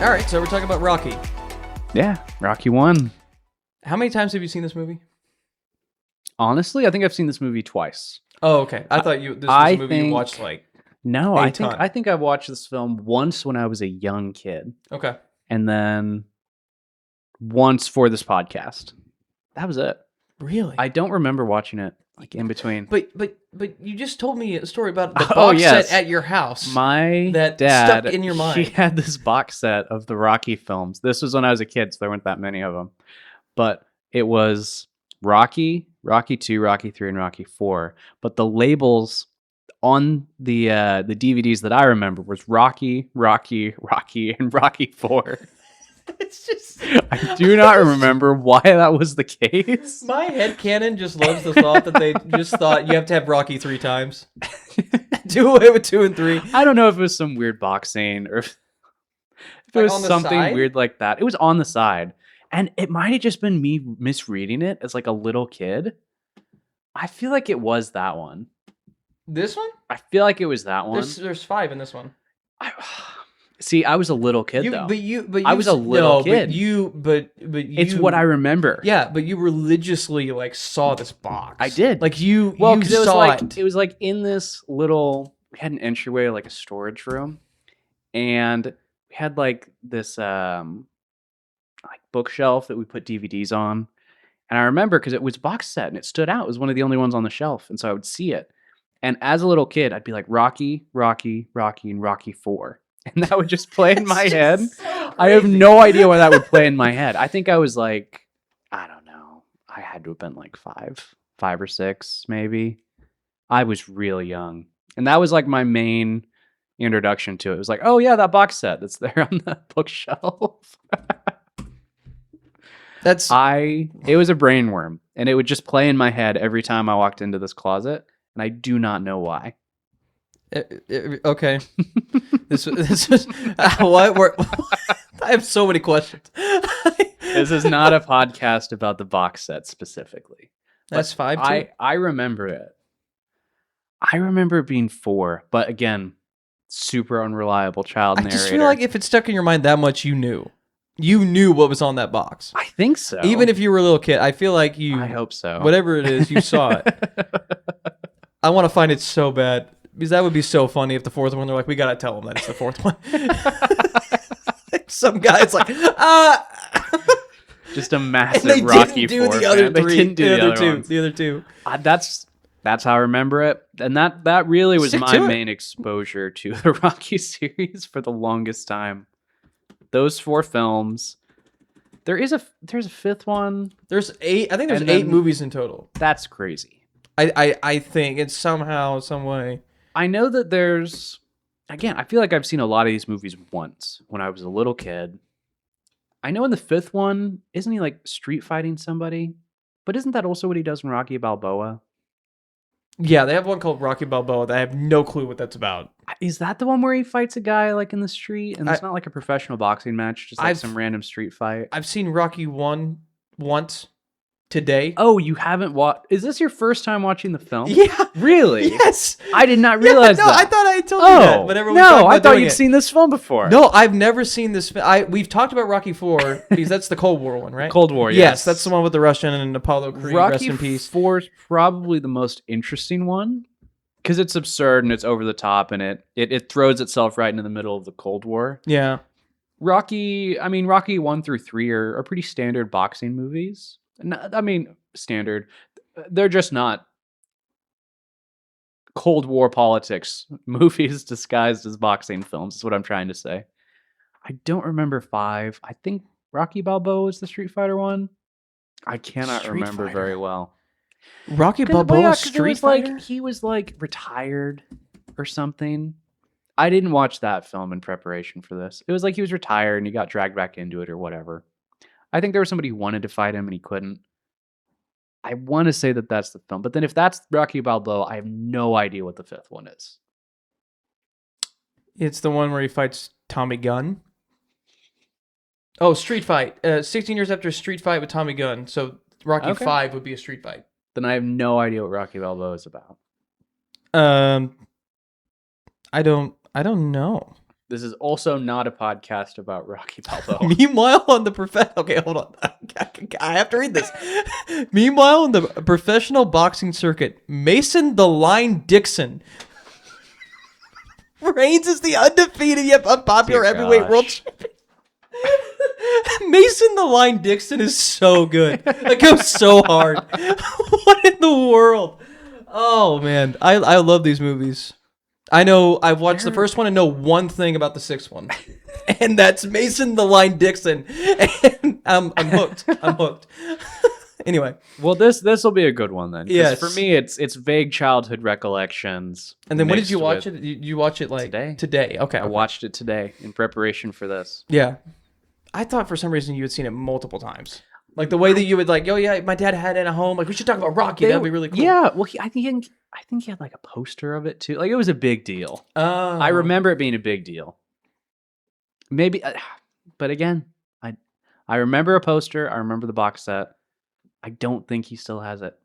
All right, so we're talking about Rocky. Yeah, Rocky 1. How many times have you seen this movie? Honestly, I think I've seen this movie twice. Oh, okay. I thought this was a movie you watched like No, a I ton. think I watched this film once when I was a young kid, Okay. and then once for this podcast. That was it. Really? I don't remember watching it like in between. But you just told me a story about the Oh, box yes. set at your house. My that dad, stuck in your mind. he had this box set of the Rocky films. This was when I was a kid, so there weren't that many of them. But it was Rocky, Rocky 2, Rocky 3, and Rocky 4. But the labels on the DVDs that I remember was Rocky, Rocky, Rocky, and Rocky 4. It's just I do not remember why that was the case. my headcanon just loves the thought that they just thought you have to have Rocky 3 times. Do away with 2 and 3. I don't know if it was some weird boxing or if it Like was on the something side? weird like that. It was on the side. And it might have just been me misreading it as like a little kid. I feel like it was that one. This one? I feel like it was that one. There's 5 in this one. See, I was a little kid though. I was a little kid. But It's what I remember. Yeah, but you religiously like saw this box. I did. Like you Well, you because it was saw like it. it was like in this little. We had an entryway, like a storage room, and we had like this like bookshelf that we put DVDs on. And I remember because it was box set and it stood out. It was one of the only ones on the shelf, and so I would see it. And as a little kid, I'd be like Rocky, Rocky, Rocky, and Rocky 4. And that would just play in my head. So I have crazy. no idea why that would play in my head. I think I was like, I don't know. I had to have been like 5 or 6, maybe. I was real young. And that was like my main introduction to it. It was like, oh yeah, that box set that's there on the bookshelf. It was a brainworm. And it would just play in my head every time I walked into this closet. And I do not know why. Okay. this is what I have so many questions. This is not a podcast about the box set specifically. That's 5 too. I remember it. I remember it being 4, but again, super unreliable child I narrator. just feel like if it stuck in your mind that much, you knew what was on that box. I think so. Even if you were a little kid, I feel like I hope so. whatever it is, you saw it. I want to find it so bad because that would be so funny if the 4th one they're like, we gotta tell them that it's the 4th one. Some guy's like, Just a and massive they Rocky didn't do 4. the other man. They 3. didn't do the other two. ones. The other 2. That's how I remember it, and that really was Stick my to it. main exposure to the Rocky series for the longest time. Those 4 films. There's a 5th one. There's 8. I think there's And 8 then- movies in total. That's crazy. I think it's somehow, some way. I know that there's, again, I feel like I've seen a lot of these movies once when I was a little kid. I know in the 5th one, isn't he like street fighting somebody? But isn't that also what he does in Rocky Balboa? Yeah, they have one called Rocky Balboa that I have no clue what that's about. Is that the one where he fights a guy like in the street? And it's not like a professional boxing match, just like some random street fight. I've seen Rocky 1 once today. Oh, you haven't watched? Is this your first time watching the film? Yeah. Really? Yes. I did not realize no, that. I thought I told you that. Whenever we talked no, about I thought doing you'd it. seen this film before. No, I've never seen this. We've talked about Rocky 4 because that's the Cold War one, right? Cold War, yes. That's the one with the Russian and Apollo Creed. Rocky Rest in peace. 4 is probably the most interesting one because it's absurd and it's over the top and it throws itself right into the middle of the Cold War. Yeah. Rocky 1 through 3 are pretty standard boxing movies. Standard. They're just not Cold War politics movies disguised as boxing films, is what I'm trying to say. I don't remember 5. I think Rocky Balboa is the Street Fighter one. I cannot Street remember Fighter. very well. Rocky Balboa Street Fighter? He was like retired or something. I didn't watch that film in preparation for this. It was like he was retired and he got dragged back into it or whatever. I think there was somebody who wanted to fight him and he couldn't. I want to say that that's the film. But then if that's Rocky Balboa, I have no idea what the 5th one is. It's the one where he fights Tommy Gunn. Oh, Street Fight. 16 years after Street Fight with Tommy Gunn. So Rocky 5 would be a street fight. Then I have no idea what Rocky Balboa is about. I don't know. This is also not a podcast about Rocky Balboa. Meanwhile, on the okay, hold on. I have to read this. Meanwhile, on the professional boxing circuit, Mason the Line Dixon reigns as the undefeated yet unpopular heavyweight world champion. Mason the Line Dixon is so good. That goes so hard. What in the world? Oh man, I love these movies. I know I've watched the first one and know one thing about the sixth one, and that's Mason the Line Dixon. And I'm hooked. I'm hooked. Anyway, well, this will be a good one then. Yes. For me, it's vague childhood recollections. And then when did you watch it? You watch it like today? Today. Okay. I watched it today in preparation for this. Yeah. I thought for some reason you had seen it multiple times. Like the way that you would like, oh yeah, my dad had it at home. Like we should talk about Rocky. That'd be really cool. Yeah. Well, I think he had like a poster of it too. Like it was a big deal. I remember it being a big deal. Maybe, but again, I remember a poster. I remember the box set. I don't think he still has it.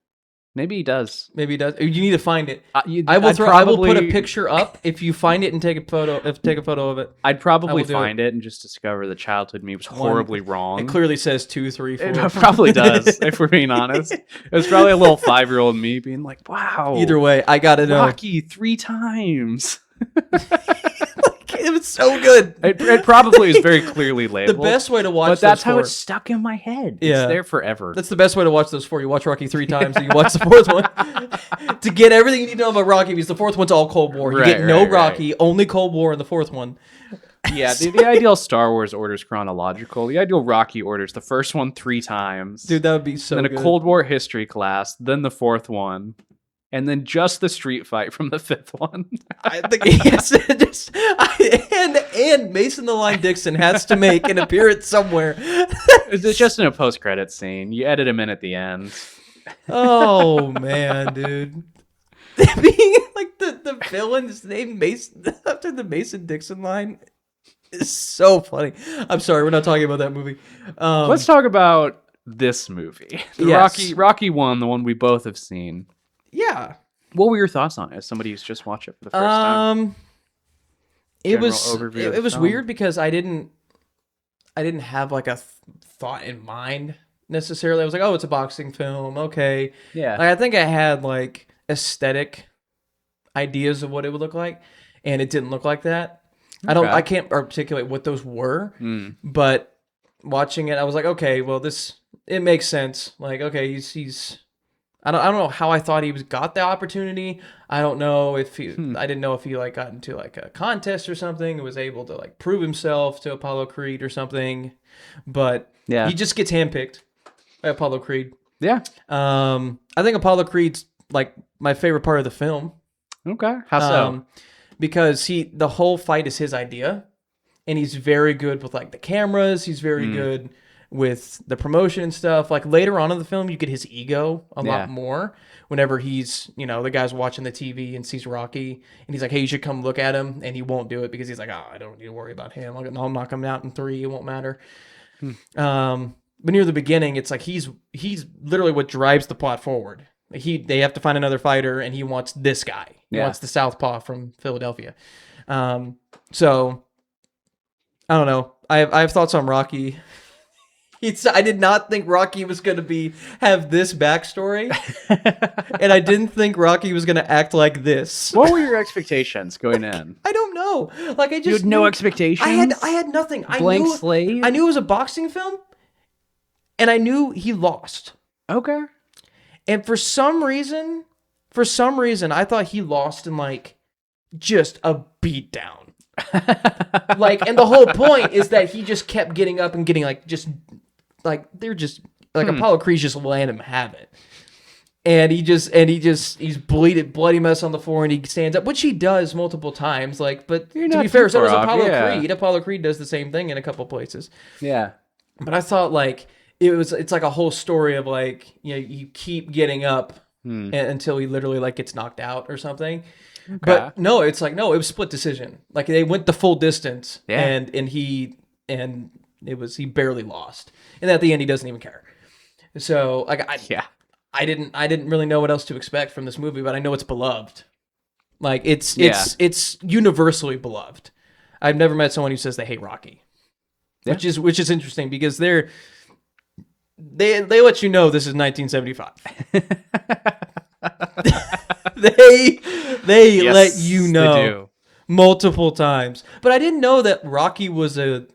Maybe he does. Maybe he does. You need to find it. I will put a picture up if you find it and take a photo. Take a photo of it. I'd probably find it and just discover the childhood me was horribly wrong. It clearly says 2, 3, 4. It probably does, if we're being honest. It was probably a little 5-year-old me being like, "Wow." Either way, I gotta know. Rocky 3 times. It was so good. It probably is very clearly labeled. The best way to watch, but that's how it's stuck in my head. Yeah. It's there forever. That's the best way to watch those 4. You watch Rocky 3 times, and you watch the fourth one to get everything you need to know about Rocky. Because the fourth one's all Cold War. You get no Rocky, only Cold War in the fourth one. Yeah, the ideal Star Wars order is chronological. The ideal Rocky order is the first one 3 times. Dude, that would be so then good. a Cold War history class, then the fourth one. And then just the street fight from the 5th one. I think yes, and Mason the Line Dixon has to make an appearance somewhere. It's just in a post-credit scene. You edit him in at the end. Oh man, dude. Being like the villain's name Mason after the Mason Dixon line is so funny. I'm sorry, we're not talking about that movie. Let's talk about this movie. Rocky 1, the one we both have seen. Yeah. What were your thoughts on it as somebody who's just watched it for the first time? It was weird because I didn't have like a thought in mind necessarily. I was like, oh, it's a boxing film. Okay. Yeah. Like, I think I had like aesthetic ideas of what it would look like, and it didn't look like that. Okay. I can't articulate what those were, but watching it, I was like, okay, well, it makes sense. Like, okay, he's I don't know how I thought he got the opportunity. I don't know if I didn't know if he like got into like a contest or something and was able to like prove himself to Apollo Creed or something. But yeah, he just gets handpicked by Apollo Creed. Yeah. I think Apollo Creed's like my favorite part of the film. Okay. How so? Because the whole fight is his idea, and he's very good with like the cameras. He's very good with the promotion and stuff. Like later on in the film, you get his ego a lot more whenever he's, the guy's watching the TV and sees Rocky and he's like, hey, you should come look at him. And he won't do it because he's like, oh, I don't need to worry about him. I'll knock him out in 3. It won't matter. But near the beginning, it's like he's literally what drives the plot forward. They have to find another fighter, and he wants this guy. He wants the Southpaw from Philadelphia. So I don't know. I have thoughts on Rocky. I did not think Rocky was going to have this backstory, and I didn't think Rocky was going to act like this. What were your expectations going in? I don't know. Like I just you had no expectations. I had nothing. Blank slate. I knew it was a boxing film, and I knew he lost. Okay. And for some reason, I thought he lost in like just a beatdown. Like, and the whole point is that he just kept getting up and getting like just. Like they're just like Apollo Creed's just letting him have it, and he's bloody mess on the floor, and he stands up, which he does multiple times. Like, but to be fair, so does Apollo Creed. Apollo Creed does the same thing in a couple places. Yeah, but I thought like it's like a whole story of like you keep getting up until he literally like gets knocked out or something. Okay. But no, it was split decision. Like they went the full distance, and he barely lost. And at the end, he doesn't even care. So, like, I didn't really know what else to expect from this movie, but I know it's beloved. Like, it's universally beloved. I've never met someone who says they hate Rocky, which is interesting because they let you know this is 1975. they let you know multiple times. But I didn't know that Rocky was a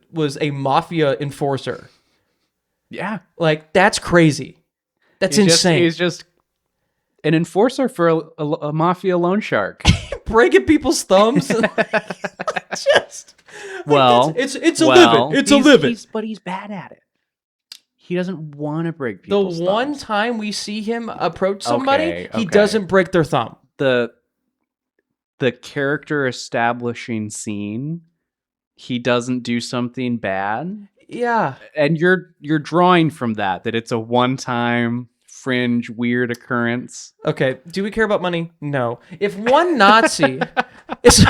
mafia enforcer. Yeah. Like, that's crazy. That's insane. He's just an enforcer for a mafia loan shark. Breaking people's thumbs. It's a living. It's a living. But he's bad at it. He doesn't want to break people's thumbs. The one time we see him approach somebody, he doesn't break their thumb. The character establishing scene, he doesn't do something bad. Yeah. And you're drawing from that it's a one-time fringe weird occurrence. Okay. Do we care about money? No. If one Nazi is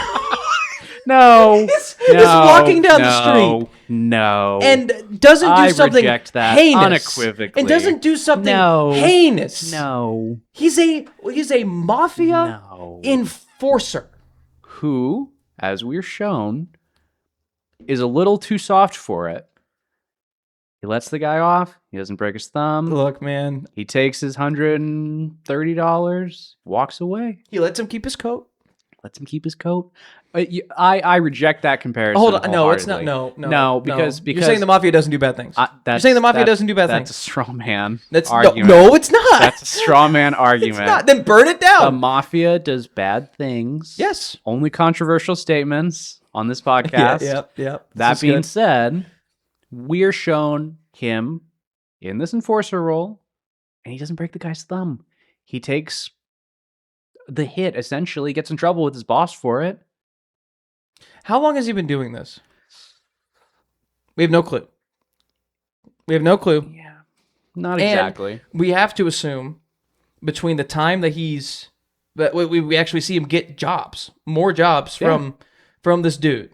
walking down the street and doesn't do something reject that heinous unequivocally. And doesn't do something heinous. No. He's a mafia enforcer who, as we're shown, is a little too soft for it. He lets the guy off. He doesn't break his thumb. Look, man. He takes his $130, walks away. He lets him keep his coat. I reject that comparison. Hold on. No, it's not. No, because you're saying the mafia doesn't do bad things. You're saying the mafia doesn't do bad things. That's a straw man argument. argument. No, it's not. That's a straw man argument. It's not. Then burn it down. The mafia does bad things. Yes. Only controversial statements on this podcast. Yep. That being said, we're shown him in this enforcer role, and he doesn't break the guy's thumb. He takes the hit, essentially, gets in trouble with his boss for it. How long has he been doing this? We have no clue. Yeah, not exactly. And we have to assume between the time that we actually see him get more jobs from this dude.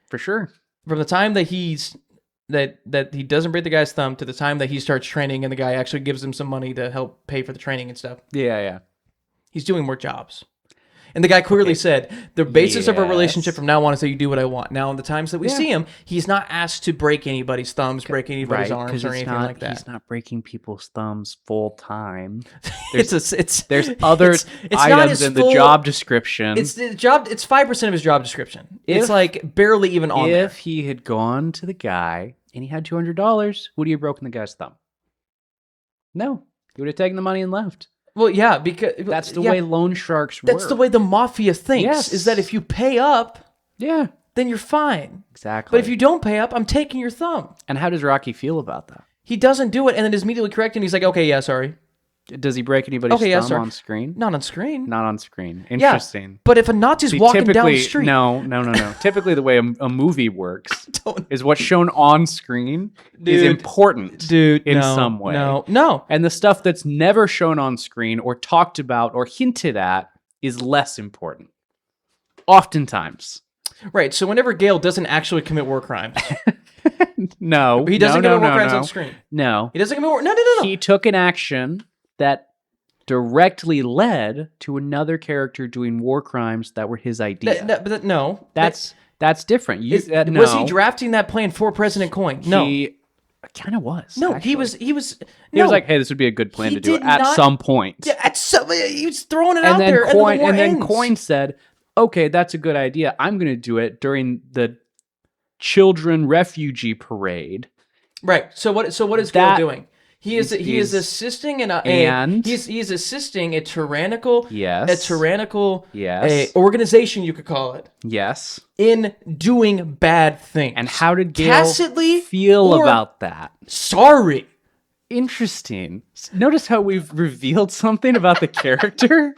For sure. From the time that he doesn't break the guy's thumb to the time that he starts training and the guy actually gives him some money to help pay for the training and stuff. Yeah. He's doing more jobs. And the guy clearly said, the basis of our relationship from now on is that you do what I want. Now, in the times that we see him, he's not asked to break anybody's thumbs, break anybody's arms, or anything like that. He's not breaking people's thumbs full time. There's other items in the job description. It's 5% of his job description. It's like barely even on there. If he had gone to the guy and he had $200, would he have broken the guy's thumb? No. He would have taken the money and left. Well, yeah, because that's the way loan sharks work. That's the way the mafia thinks, is that if you pay up, then you're fine. Exactly. But if you don't pay up, I'm taking your thumb. And how does Rocky feel about that? He doesn't do it and then is immediately corrected and he's like, okay, yeah, sorry. Does he break anybody's thumb on screen? Not on screen. Not on screen. Interesting. Yeah, but if a Nazi's walking down the street... No. Typically the way a movie works is what's shown on screen is important in some way. No. And the stuff that's never shown on screen or talked about or hinted at is less important. Oftentimes. Right, so whenever Gale doesn't actually commit war crimes... No. He doesn't commit war crimes on screen. No. He doesn't commit war... No. He took an action that directly led to another character doing war crimes that were his idea. That's different. Was he drafting that plan for President Coin? No. He kind of was. No, actually. he was He was like, hey, this would be a good plan to do at some point. Yeah, he was throwing it out there. And then Coin said, okay, that's a good idea. I'm going to do it during the children refugee parade. Right. So what is Gale doing? He is assisting he's assisting a tyrannical organization, you could call it. Yes. In doing bad things. And how did Gale feel about that? Sorry. Interesting. Notice how we've revealed something about the character.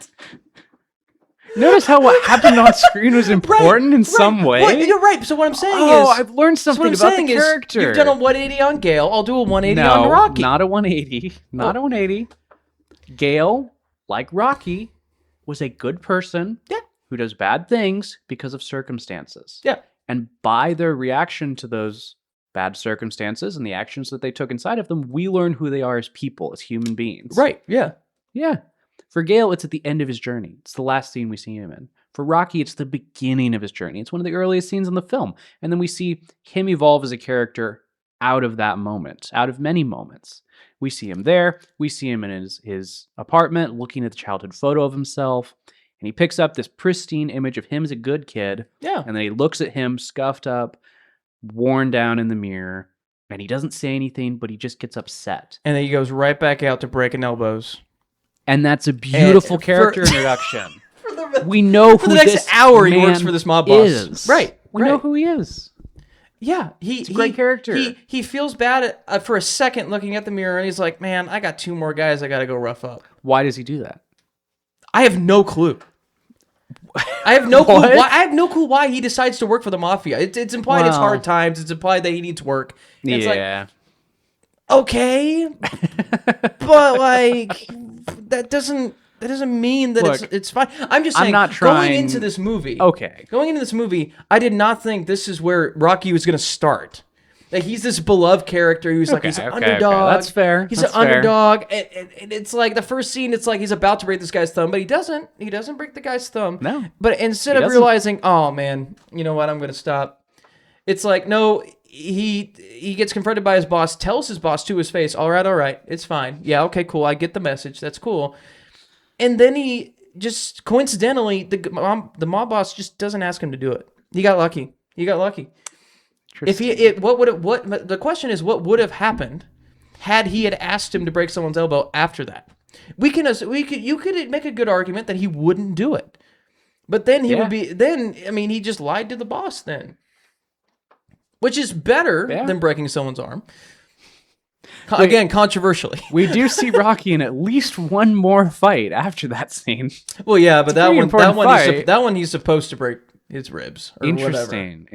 Notice how what happened on screen was important in some way. Well, you're right. So what I'm saying is... I've learned something about the character. You've done a 180 on Gale. I'll do a 180 on Rocky. Not a 180. Not a 180. Gale, like Rocky, was a good person who does bad things because of circumstances. Yeah. And by their reaction to those bad circumstances and the actions that they took inside of them, we learn who they are as people, as human beings. Right. Yeah. Yeah. For Gale, it's at the end of his journey. It's the last scene we see him in. For Rocky, it's the beginning of his journey. It's one of the earliest scenes in the film. And then we see him evolve as a character out of that moment, out of many moments. We see him there. We see him in his apartment looking at the childhood photo of himself. And he picks up this pristine image of him as a good kid. Yeah. And then he looks at him scuffed up, worn down in the mirror. And he doesn't say anything, but he just gets upset. And then he goes right back out to breaking elbows. And that's a beautiful character introduction. We know who for the next this hour man he works for this mob boss. Is. Right. We know who he is. Yeah, he's a great character. He feels bad for a second looking at the mirror, and he's like, "Man, I got 2 more guys I got to go rough up." Why does he do that? I have no clue. I have no clue. I have no clue why he decides to work for the mafia. It's implied it's hard times. It's implied that he needs work. And it's like, okay, but like that doesn't mean that it's fine. I'm just saying, going into this movie, I did not think this is where Rocky was going to start. Like, he's this beloved character who's like, he's an underdog. That's fair. He's an underdog. And it's like the first scene, it's like he's about to break this guy's thumb, but he doesn't. He doesn't break the guy's thumb. No. But instead of realizing, oh man, you know what, I'm going to stop. It's like, no, he gets confronted by his boss, tells his boss to his face, all right, it's fine. Yeah, okay, cool. I get the message. That's cool. And then he just coincidentally, the mob boss just doesn't ask him to do it. He got lucky. If the question is, what would have happened had he had asked him to break someone's elbow after that? You could make a good argument that he wouldn't do it, but then he just lied to the boss then, which is better than breaking someone's arm. Again, controversially. We do see Rocky in at least one more fight after that scene. Well, yeah, but that one he's supposed to break his ribs or Interesting.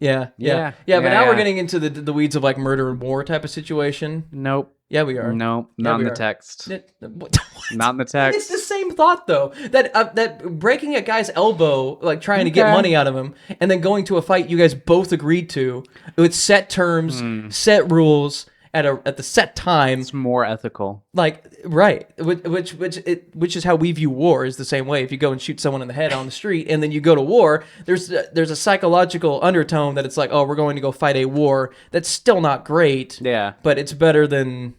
Yeah. But now we're getting into the weeds of like murder and war type of situation. Nope. Yeah, we are. No, not in the text. What? Not in the text. It's the same thought though. That breaking a guy's elbow, like trying to get money out of him, and then going to a fight you guys both agreed to with set terms, set rules. At the set time, it's more ethical. Like, right, which is how we view war, is the same way. If you go and shoot someone in the head on the street, and then you go to war, there's a psychological undertone that it's like, oh, we're going to go fight a war. That's still not great. Yeah, but it's better than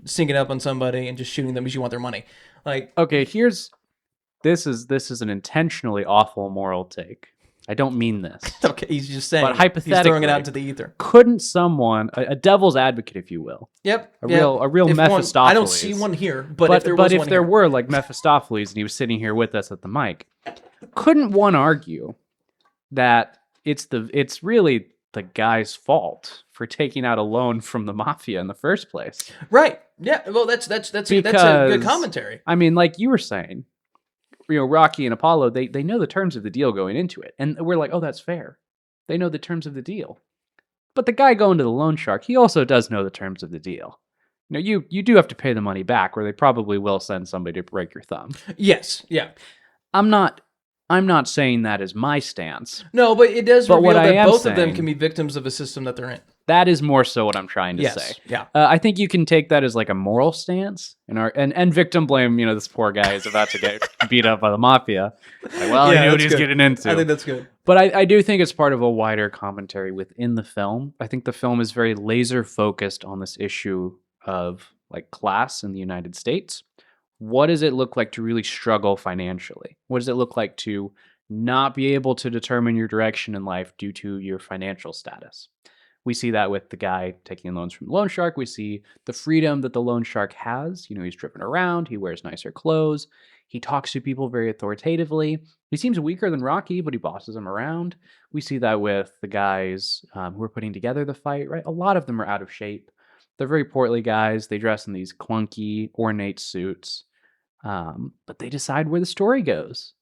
sneaking up on somebody and just shooting them because you want their money. Like, okay, this is an intentionally awful moral take. I don't mean this. Okay, he's just saying. But hypothetically, he's throwing it out into the ether. Couldn't someone, a devil's advocate, if you will? Yep. A real Mephistopheles. I don't see one here, but if there were like Mephistopheles and he was sitting here with us at the mic, couldn't one argue that it's really the guy's fault for taking out a loan from the mafia in the first place? Right. Yeah. Well, that's a good commentary. I mean, like you were saying. Rocky and Apollo, they know the terms of the deal going into it. And we're like, oh, that's fair. They know the terms of the deal. But the guy going to the loan shark, he also does know the terms of the deal. You do have to pay the money back, or they probably will send somebody to break your thumb. Yes, yeah. I'm not saying that is my stance. No, but it does reveal that both of them can be victims of a system that they're in. That is more so what I'm trying to say. Yeah. I think you can take that as like a moral stance and victim blame, this poor guy is about to get beat up by the mafia. Like, well, he knew what he's getting into. I think that's good. But I do think it's part of a wider commentary within the film. I think the film is very laser focused on this issue of like class in the United States. What does it look like to really struggle financially? What does it look like to not be able to determine your direction in life due to your financial status? We see that with the guy taking loans from the loan shark. We see the freedom that the loan shark has. He's driven around. He wears nicer clothes. He talks to people very authoritatively. He seems weaker than Rocky, but he bosses them around. We see that with the guys who are putting together the fight, right? A lot of them are out of shape. They're very portly guys. They dress in these clunky, ornate suits. But they decide where the story goes.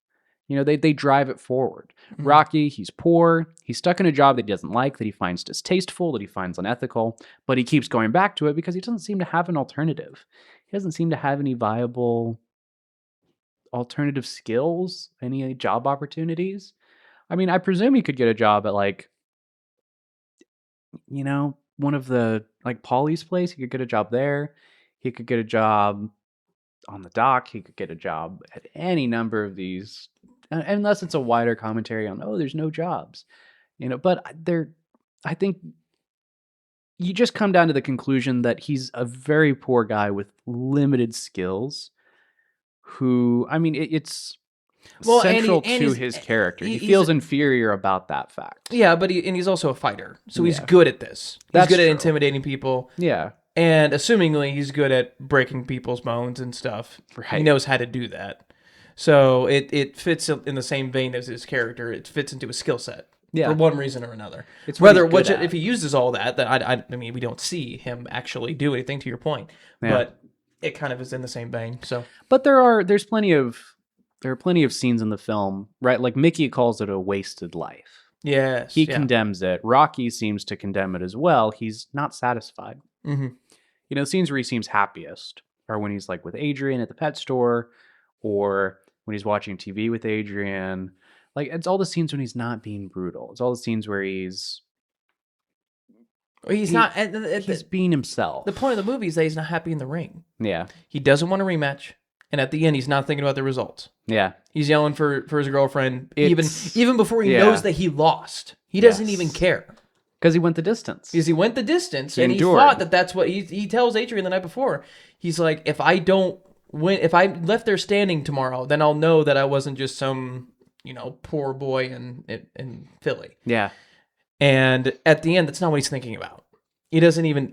They drive it forward. Mm-hmm. Rocky, he's poor. He's stuck in a job that he doesn't like, that he finds distasteful, that he finds unethical, but he keeps going back to it because he doesn't seem to have an alternative. He doesn't seem to have any viable alternative skills, any job opportunities. I mean, I presume he could get a job at one of the, like Paulie's place. He could get a job there. He could get a job on the dock. He could get a job at any number of these unless it's a wider commentary on, oh, there's no jobs, but I think you just come down to the conclusion that he's a very poor guy with limited skills who, I mean, it's central to his character. He feels inferior about that fact. Yeah, but he's also a fighter, so he's good at this. He's good at intimidating people. Yeah. And assumingly, he's good at breaking people's bones and stuff. Right. He knows how to do that. So it fits in the same vein as his character. It fits into his skill set. Yeah. For one reason or another. It's if he uses all that, then I mean, we don't see him actually do anything, to your point. Yeah. But it kind of is in the same vein. So, but there are plenty of scenes in the film, right? Like Mickey calls it a wasted life. Yes. He condemns it. Rocky seems to condemn it as well. He's not satisfied. Mm-hmm. Scenes where he seems happiest are when he's like with Adrian at the pet store, or when he's watching TV with Adrian. Like, it's all the scenes when he's not being brutal. It's all the scenes where he's being himself. The point of the movie is that he's not happy in the ring. Yeah. He doesn't want a rematch. And at the end, he's not thinking about the results. Yeah. He's yelling for his girlfriend, even before he knows that he lost. He doesn't even care. Because he went the distance. He thought that's what he tells Adrian the night before. He's like, if I don't win, if I left there standing tomorrow, then I'll know that I wasn't just some poor boy in Philly. Yeah. And at the end, that's not what he's thinking about. It doesn't even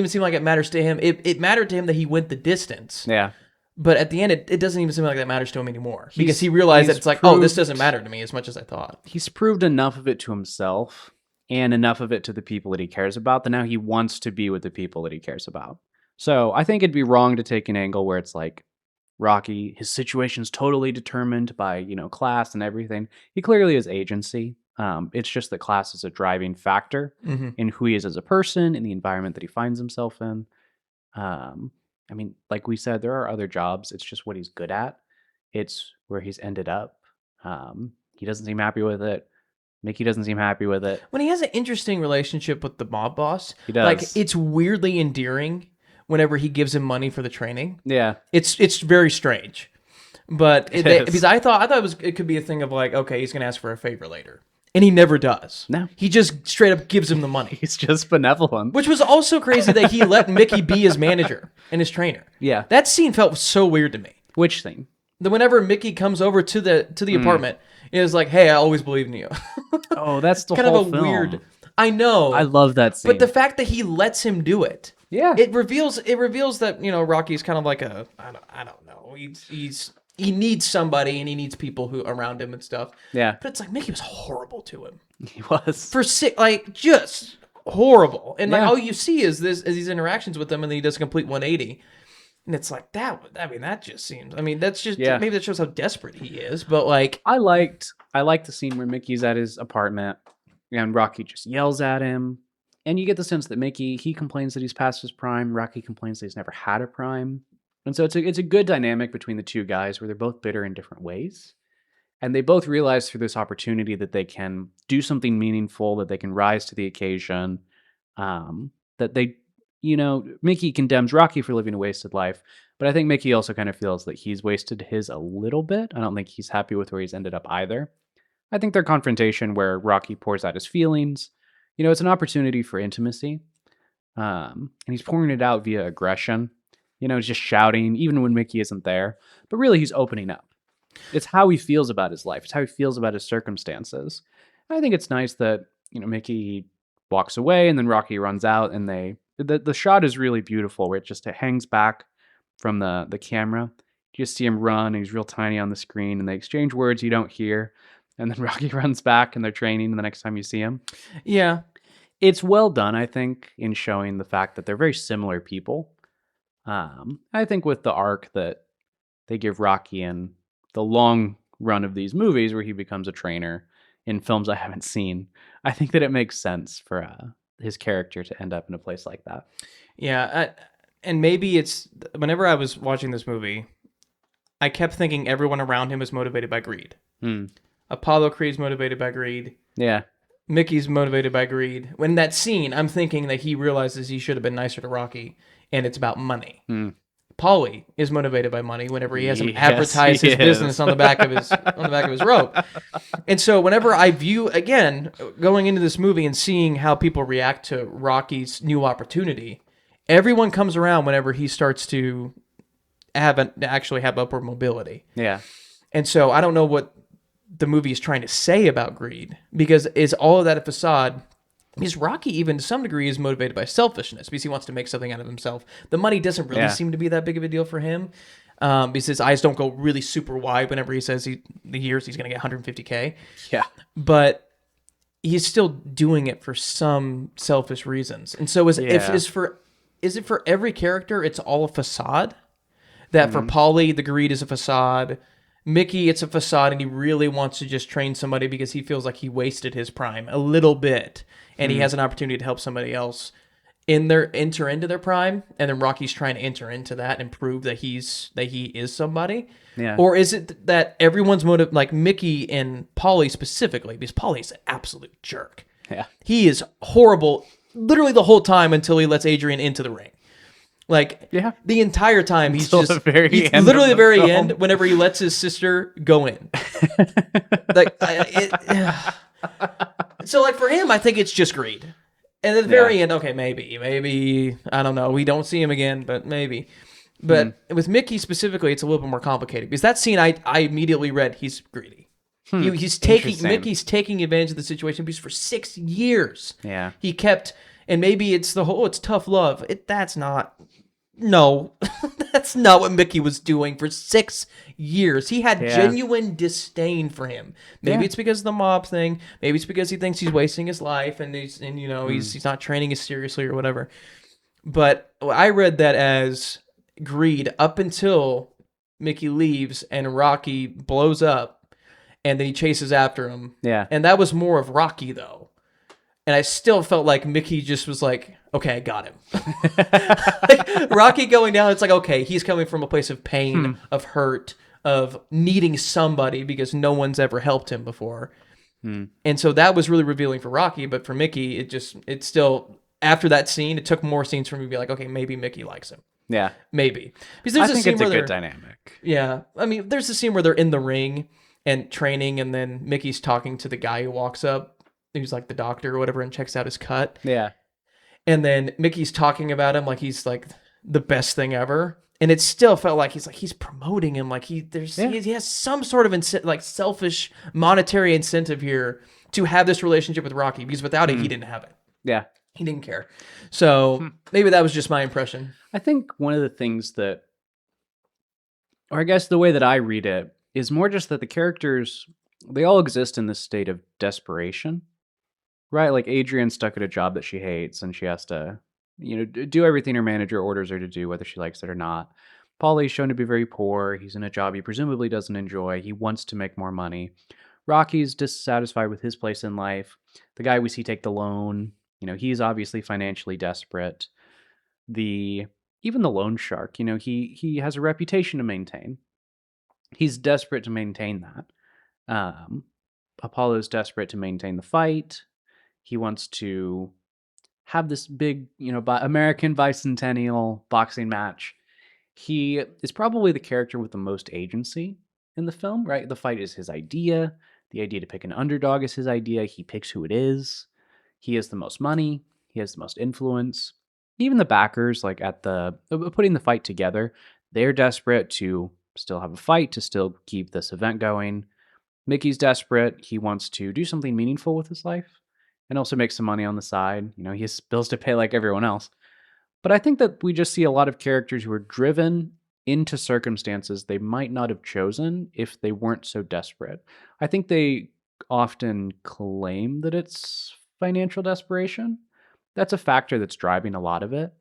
seem like it matters to him. It mattered to him that he went the distance. Yeah. But at the end, it doesn't even seem like that matters to him anymore. Because he realized that it's like, oh, this doesn't matter to me as much as I thought. He's proved enough of it to himself and enough of it to the people that he cares about that now he wants to be with the people that he cares about. So I think it'd be wrong to take an angle where it's like, Rocky, his situation's totally determined by, class and everything. He clearly has agency. It's just that class is a driving factor in who he is as a person, in the environment that he finds himself in. I mean, like we said, there are other jobs. It's just what he's good at. It's where he's ended up. He doesn't seem happy with it. Mickey doesn't seem happy with it. When he has an interesting relationship with the mob boss, he does. Like, it's weirdly endearing whenever he gives him money for the training. Yeah. It's very strange. But because I thought it could be a thing of like, okay, he's going to ask for a favor later. And he never does. No. He just straight up gives him the money. He's just benevolent. Which was also crazy that he let Mickey be his manager and his trainer. Yeah. That scene felt so weird to me. Which scene? Whenever Mickey comes over to the apartment, it was like, hey, I always believed in you. Oh, that's the kind whole of a film. weird. I know. I love that scene. But the fact that he lets him do it. Yeah. It reveals that, Rocky's kind of like I don't know. He needs somebody and he needs people who around him and stuff. Yeah. But it's like Mickey was horrible to him. He was. Just horrible. And like all you see is these interactions with him, and then he does a complete 180. And it's like that. I mean, that just seems. I mean, that's just maybe that shows how desperate he is. But like, I liked the scene where Mickey's at his apartment and Rocky just yells at him, and you get the sense that Mickey, he complains that he's past his prime. Rocky complains that he's never had a prime, and so it's a good dynamic between the two guys where they're both bitter in different ways, and they both realize through this opportunity that they can do something meaningful, that they can rise to the occasion, that they. Mickey condemns Rocky for living a wasted life, but I think Mickey also kind of feels that he's wasted his a little bit. I don't think he's happy with where he's ended up either. I think their confrontation where Rocky pours out his feelings, it's an opportunity for intimacy. And he's pouring it out via aggression, just shouting, even when Mickey isn't there. But really, he's opening up. It's how he feels about his life. It's how he feels about his circumstances. And I think it's nice that, Mickey walks away and then Rocky runs out, and the shot is really beautiful where it hangs back from the camera. You just see him run, and he's real tiny on the screen, and they exchange words you don't hear. And then Rocky runs back, and they're training the next time you see him. Yeah. It's well done, I think, in showing the fact that they're very similar people. I think with the arc that they give Rocky in the long run of these movies where he becomes a trainer in films I haven't seen, I think that it makes sense for his character to end up in a place like that. Yeah, and maybe it's whenever I was watching this movie, I kept thinking everyone around him is motivated by greed. Apollo Creed's motivated by greed. Yeah. Mickey's motivated by greed. When that scene, I'm thinking that he realizes he should have been nicer to Rocky, and it's about money. Paulie is motivated by money whenever he has him Yes, he advertise his business is. on the back of his robe. And so whenever I view, again, going into this movie and seeing how people react to Rocky's new opportunity, everyone comes around whenever he starts to actually have upward mobility. Yeah. And so I don't know what the movie is trying to say about greed, because is all of that a facade? Because Rocky, even to some degree, is motivated by selfishness because he wants to make something out of himself. The money doesn't really seem to be that big of a deal for him, because his eyes don't go really super wide whenever he says the years he's going to get 150K. Yeah. But he's still doing it for some selfish reasons. And so is it for every character it's all a facade? That for Paulie, the greed is a facade. Mickey, it's a facade, and he really wants to just train somebody because he feels like he wasted his prime a little bit, and he has an opportunity to help somebody else enter into their prime, and then Rocky's trying to enter into that and prove that he is somebody. Yeah. Or is it that everyone's motive, like Mickey and Paulie specifically, because Paulie's an absolute jerk. Yeah. He is horrible literally the whole time until he lets Adrian into the ring. Like, the entire time, he's Until just the very end literally of the very film. end, whenever he lets his sister go in. Like, so like for him, I think it's just greed. And at the very end, okay, maybe, I don't know. We don't see him again, but maybe. But with Mickey specifically, it's a little bit more complicated because that scene, I immediately read he's greedy. Mickey's taking advantage of the situation because for 6 years, he kept, and maybe it's it's tough love. That's not what Mickey was doing for 6 years. He had genuine disdain for him. Maybe it's because of the mob thing. Maybe it's because he thinks he's wasting his life and he's not training as seriously or whatever. But I read that as greed up until Mickey leaves and Rocky blows up and then he chases after him. Yeah. And that was more of Rocky though. And I still felt like Mickey just was like, okay, I got him. Like, Rocky going down, it's like, okay, he's coming from a place of pain, of hurt, of needing somebody because no one's ever helped him before. And so that was really revealing for Rocky, but for Mickey, it's still, after that scene, it took more scenes for me to be like, okay, maybe Mickey likes him. Yeah. Maybe. Because there's I think it's a good dynamic. Yeah. I mean, there's a scene where they're in the ring and training, and then Mickey's talking to the guy who walks up, who's like the doctor or whatever, and checks out his cut. Yeah. And then Mickey's talking about him like he's like the best thing ever. And it still felt like he's promoting him. Like he has some sort of selfish monetary incentive here to have this relationship with Rocky, because without it, he didn't have it. Yeah. He didn't care. So maybe that was just my impression. I think one of the things that, or I guess the way that I read it, is more just that the characters, they all exist in this state of desperation. Right, like Adrian's stuck at a job that she hates, and she has to, do everything her manager orders her to do, whether she likes it or not. Paulie's shown to be very poor. He's in a job he presumably doesn't enjoy. He wants to make more money. Rocky's dissatisfied with his place in life. The guy we see take the loan, he's obviously financially desperate. Even the loan shark, he has a reputation to maintain. He's desperate to maintain that. Apollo's desperate to maintain the fight. He wants to have this big, American bicentennial boxing match. He is probably the character with the most agency in the film, right? The fight is his idea. The idea to pick an underdog is his idea. He picks who it is. He has the most money. He has the most influence. Even the backers, like at putting the fight together, they're desperate to still have a fight, to still keep this event going. Mickey's desperate. He wants to do something meaningful with his life and also make some money on the side. He has bills to pay like everyone else. But I think that we just see a lot of characters who are driven into circumstances they might not have chosen if they weren't so desperate. I think they often claim that it's financial desperation. That's a factor that's driving a lot of it.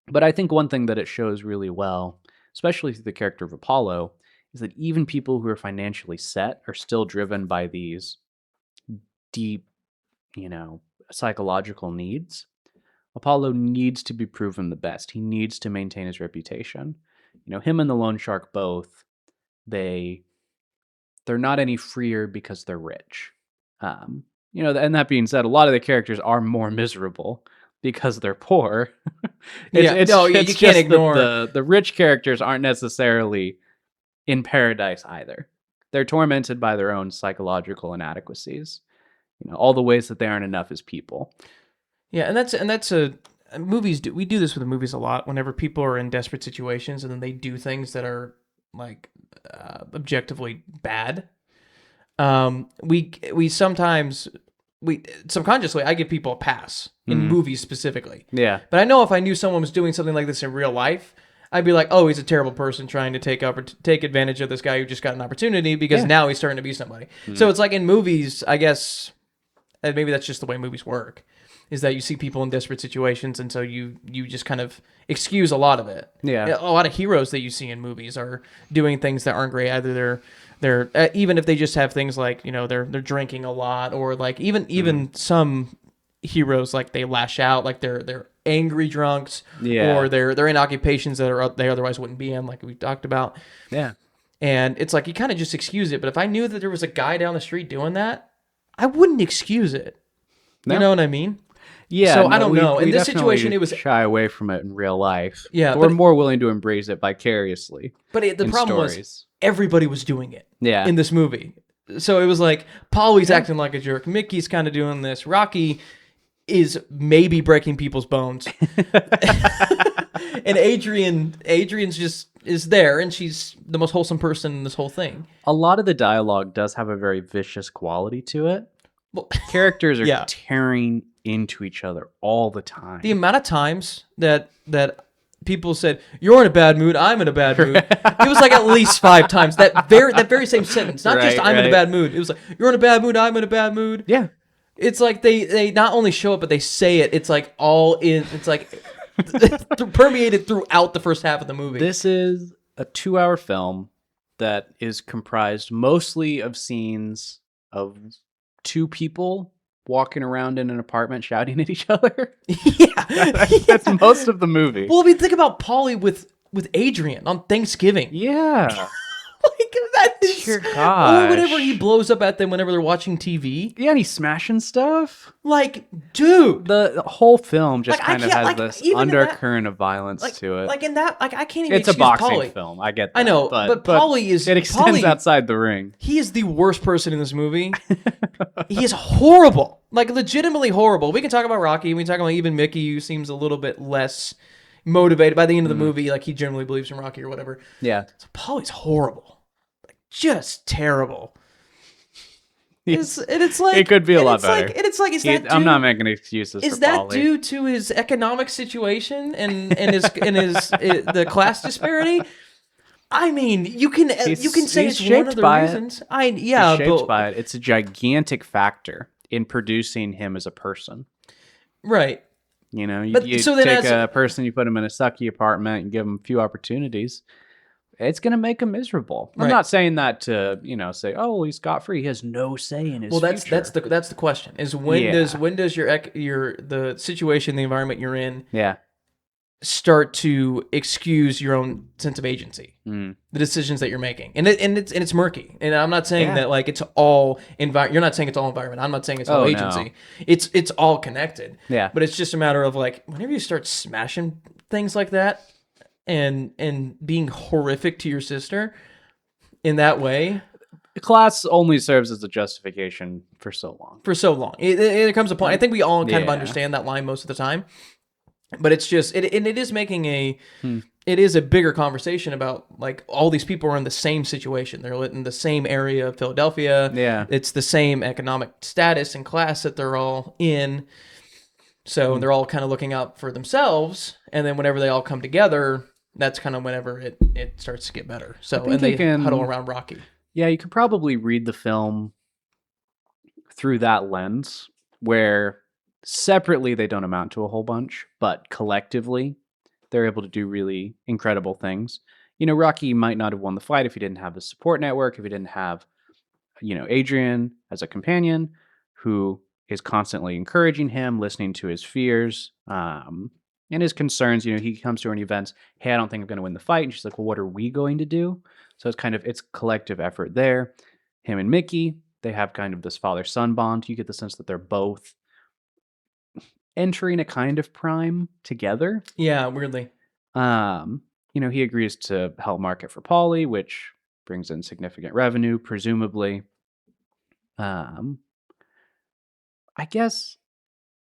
But I think one thing that it shows really well, especially through the character of Apollo, is that even people who are financially set are still driven by these deep, psychological needs. Apollo needs to be proven the best. He needs to maintain his reputation. Him and the loan shark both, they're not any freer because they're rich. And that being said, a lot of the characters are more miserable because they're poor. You can't just ignore the rich characters aren't necessarily in paradise either. They're tormented by their own psychological inadequacies. All the ways that they aren't enough as people. Yeah, and that's a movies. We do this with the movies a lot. Whenever people are in desperate situations and then they do things that are like objectively bad, we sometimes subconsciously I give people a pass in movies specifically. Yeah, but I know if I knew someone was doing something like this in real life, I'd be like, oh, he's a terrible person trying to take advantage of this guy who just got an opportunity because now he's starting to be somebody. So it's like in movies, I guess, and maybe that's just the way movies work, is that you see people in desperate situations, and so you just kind of excuse a lot of it. Yeah. A lot of heroes that you see in movies are doing things that aren't great. Either they're even if they just have things like, they're drinking a lot, or like even some heroes, like they lash out, like they're angry drunks, or they're in occupations that they otherwise wouldn't be in, like we talked about. Yeah. And it's like you kind of just excuse it. But if I knew that there was a guy down the street doing that, I wouldn't excuse it. No. You know what I mean? Yeah. So I don't know. In this situation, it was shy away from it in real life. Yeah, but we're more willing to embrace it vicariously. But the problem was everybody was doing it. Yeah. In this movie, so it was like Polly's acting like a jerk. Mickey's kind of doing this. Rocky is maybe breaking people's bones, and Adrian's just is there, and she's the most wholesome person in this whole thing. A lot of the dialogue does have a very vicious quality to it. Well, characters are tearing into each other all the time. The amount of times that people said, "You're in a bad mood, I'm in a bad mood," it was like at least 5 times that very same sentence. Not just "I'm in a bad mood." It was like, "You're in a bad mood, I'm in a bad mood." Yeah. It's like they not only show it, but they say it. It's like all in. It's like permeated throughout the first half of the movie. This is a 2-hour film that is comprised mostly of scenes of 2 people walking around in an apartment shouting at each other. That's most of the movie. Well, I mean, think about Polly with Adrian on Thanksgiving. Yeah. Like that is, dear gosh. or whenever he blows up at them whenever they're watching TV. Yeah, and he's smashing stuff. Like, dude, the whole film just like, kind of has this undercurrent of violence to it. Like in that, like I can't even. It's a boxing Polly. film. I get that. I know, but Polly is. It extends outside the ring. He is the worst person in this movie. He is horrible, like legitimately horrible. We can talk about Rocky. We can talk about even Mickey, who seems a little bit less motivated by the end of the movie. Like he generally believes in Rocky or whatever. Yeah. So Polly's horrible, like just terrible. It's like it could be a lot better. And it's like, is that? I'm not making excuses. Is that due to his economic situation and his the class disparity? I mean, you can say it's one of the reasons. He's shaped by it. It's a gigantic factor in producing him as a person. Right. You take a person, you put him in a sucky apartment, and give him a few opportunities. It's going to make him miserable. I'm not saying that to, say, oh, well, he's scot-free. He has no say in his future. That's the question. Is when does the situation, the environment you're in, start to excuse your own sense of agency, the decisions that you're making, and it's murky. And I'm not saying that like it's all environment. You're not saying it's all environment. I'm not saying it's all agency. No. It's all connected. Yeah. But it's just a matter of like whenever you start smashing things like that. And being horrific to your sister in that way. Class only serves as a justification for so long. It comes a point. I think we all kind of understand that line most of the time. But it's just, it is making it is a bigger conversation about like all these people are in the same situation. They're in the same area of Philadelphia. Yeah. It's the same economic status and class that they're all in. So they're all kind of looking out for themselves. And then whenever they all come together, that's kind of whenever it starts to get better. So and they huddle around Rocky. Yeah, you could probably read the film through that lens, where separately they don't amount to a whole bunch, but collectively they're able to do really incredible things. Rocky might not have won the fight if he didn't have the support network, if he didn't have, Adrian as a companion who is constantly encouraging him, listening to his fears, and his concerns. He comes to her in events, hey, I don't think I'm going to win the fight. And she's like, well, what are we going to do? So it's collective effort there. Him and Mickey, they have kind of this father-son bond. You get the sense that they're both entering a kind of prime together. Yeah, weirdly. He agrees to help market for Polly, which brings in significant revenue, presumably. I guess,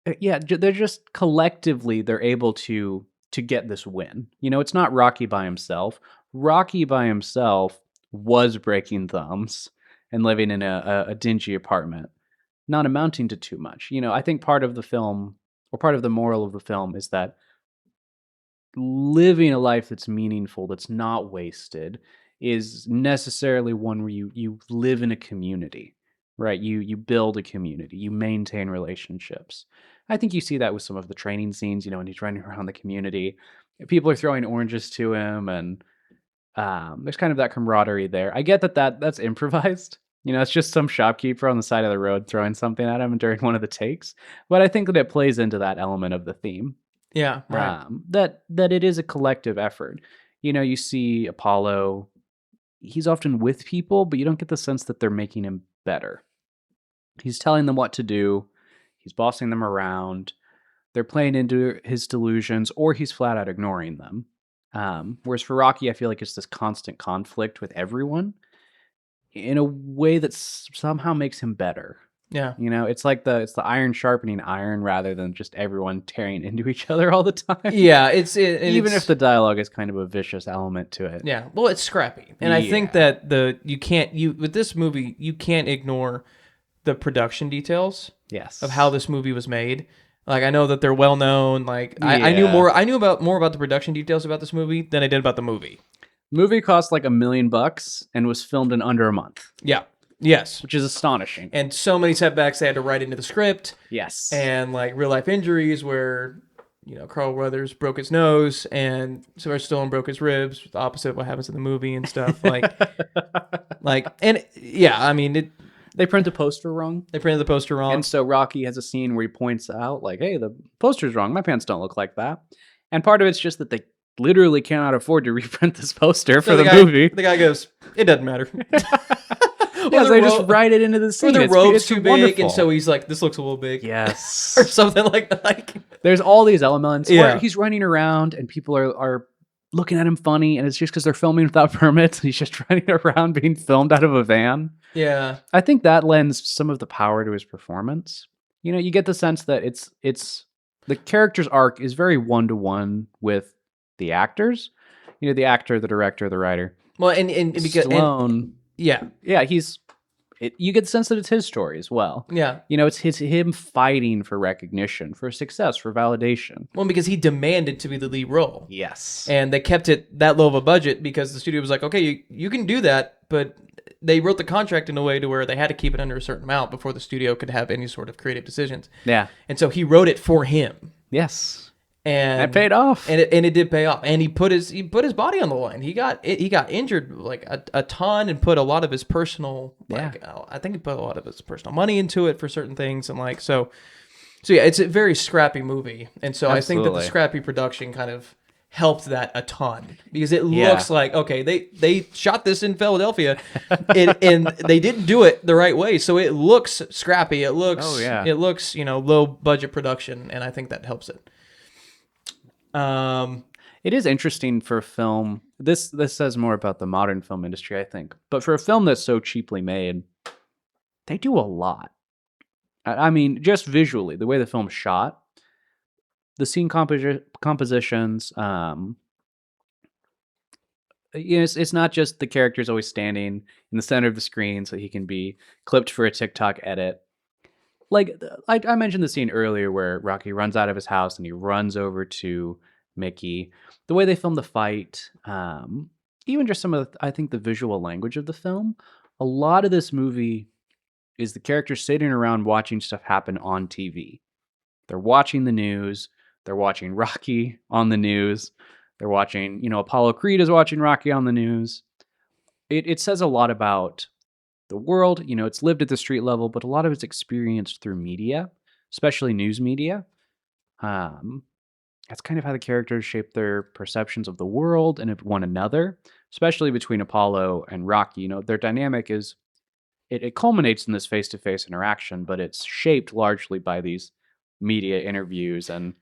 they're just collectively they're able to get this win. It's not Rocky by himself. Rocky by himself was breaking thumbs and living in a dingy apartment, not amounting to too much. I think part of the film, or part of the moral of the film, is that living a life that's meaningful, that's not wasted, is necessarily one where you live in a community, right? You build a community, you maintain relationships. I think you see that with some of the training scenes, when he's running around the community, people are throwing oranges to him, and there's kind of that camaraderie there. I get that's improvised. It's just some shopkeeper on the side of the road throwing something at him during one of the takes. But I think that it plays into that element of the theme. Yeah, right. That it is a collective effort. You see Apollo, he's often with people, but you don't get the sense that they're making him better. He's telling them what to do. He's bossing them around. They're playing into his delusions, or he's flat out ignoring them. Whereas for Rocky, I feel like it's this constant conflict with everyone in a way that somehow makes him better. Yeah. It's like it's the iron sharpening iron rather than just everyone tearing into each other all the time. Yeah, even if the dialogue is kind of a vicious element to it. Yeah, well, it's scrappy, and I think that with this movie you can't ignore the production details. Yes. Of how this movie was made. Like, I know that they're well known. Like, I knew more. I knew more about the production details about this movie than I did about the movie. Movie cost like $1 million and was filmed in under a month. Yeah. Yes. Which is astonishing. And so many setbacks they had to write into the script. Yes. And like real life injuries where, Carl Weathers broke his nose and Sylvester Stallone broke his ribs, the opposite of what happens in the movie and stuff. They print the poster wrong. They printed the poster wrong. And so Rocky has a scene where he points out, like, hey, the poster's wrong. My pants don't look like that. And part of it's just that they literally cannot afford to reprint this poster for the movie. The guy goes, it doesn't matter. They just write it into the scene. Or the robe's too big, and so he's like, this looks a little big. Yes. Or something like that. There's all these elements where he's running around and people are looking at him funny, and it's just because they're filming without permits. He's just running around being filmed out of a van. Yeah. I think that lends some of the power to his performance. You get the sense that it's the character's arc is very one-to-one with the actors. The actor, the director, the writer. Well, and because Stallone, yeah, you get the sense that it's his story as well. Yeah, it's him fighting for recognition, for success, for validation. Well, because he demanded to be the lead role. Yes, and they kept it that low of a budget because the studio was like, okay, you can do that, but they wrote the contract in a way to where they had to keep it under a certain amount before the studio could have any sort of creative decisions. Yeah, and so he wrote it for him. Yes. And that paid off, and it did pay off. And he put his body on the line. He got injured like a ton, and put a lot of his personal I think he put a lot of his personal money into it for certain things, and so yeah, it's a very scrappy movie. And so I think that the scrappy production kind of helped that a ton because it looks like, okay, they shot this in Philadelphia, and they didn't do it the right way, so it looks scrappy. It looks low budget production, and I think that helps it. It is interesting for a film. This says more about the modern film industry, I think. But for a film that's so cheaply made, they do a lot. I mean, just visually, the way the film's shot, the scene compositions. It's not just the characters always standing in the center of the screen so he can be clipped for a TikTok edit. Like I mentioned the scene earlier where Rocky runs out of his house and he runs over to Mickey. The way they film the fight, even just some of I think the visual language of the film. A lot of this movie is the characters sitting around watching stuff happen on TV. They're watching the news. They're watching Rocky on the news. They're watching, Apollo Creed is watching Rocky on the news. It says a lot about the world. It's lived at the street level, but a lot of it's experienced through media, especially news media. That's kind of how the characters shape their perceptions of the world and of one another, especially between Apollo and Rocky. Their dynamic is, it culminates in this face-to-face interaction, but it's shaped largely by these media interviews and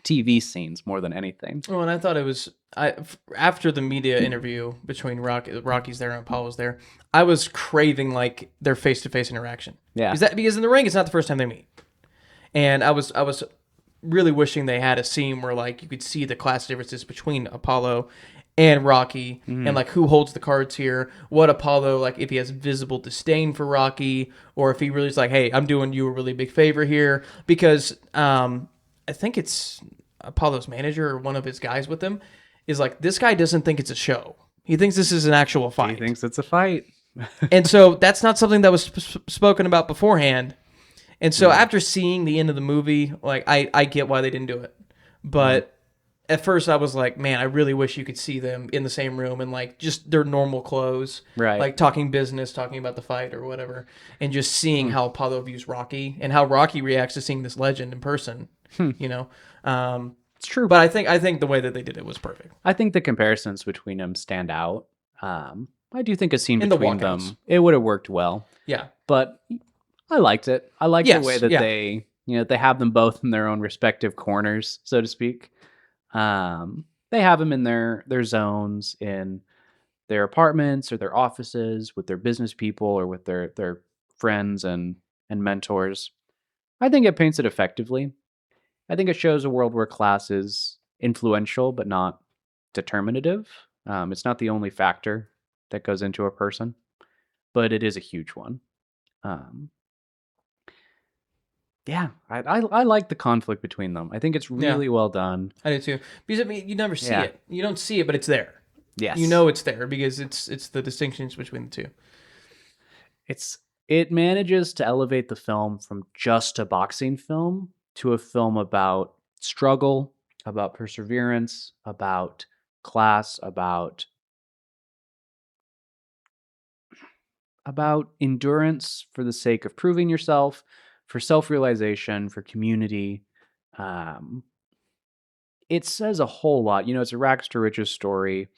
TV scenes more than anything. Well, and I thought it was after the media interview between Rocky's there and Apollo's there, I was craving like their face-to-face interaction. Yeah. Because in the ring, it's not the first time they meet, and I was really wishing they had a scene where like you could see the class differences between Apollo and Rocky, and like who holds the cards here, what Apollo, like if he has visible disdain for Rocky, or if he really is like, hey, I'm doing you a really big favor here, because I think it's Apollo's manager or one of his guys with him is like, this guy doesn't think it's a show. He thinks this is an actual fight. He thinks it's a fight. And so that's not something that was spoken about beforehand. And so after seeing the end of the movie, like I get why they didn't do it. But at first I was like, man, I really wish you could see them in the same room and like just their normal clothes, Right. like talking business, talking about the fight or whatever, and just seeing how Apollo views Rocky and how Rocky reacts to seeing this legend in person. You know, It's true. but I think the way that they did it was perfect. I think the comparisons between them stand out. I do think a scene In the between walkouts. them, it would have worked well. Yeah, But I liked it. I liked Yes, the way that yeah. they, they have them both in their own respective corners, so to speak. They have them in their zones, in their apartments or their offices, with their business people or with their friends and mentors. I think it paints it effectively. I think it shows a world where class is influential but not determinative. It's not the only factor that goes into a person, but it is a huge one. Yeah, I like the conflict between them. I think it's really well done. I do too. Because I mean, you never see Yeah. it. You don't see it, but it's there. Yes, You know it's there because it's the distinctions between the two. it manages to elevate the film from just a boxing film to a film about struggle, about perseverance, about class, about endurance for the sake of proving yourself, for self-realization, for community. It says a whole lot. It's a rags to riches story.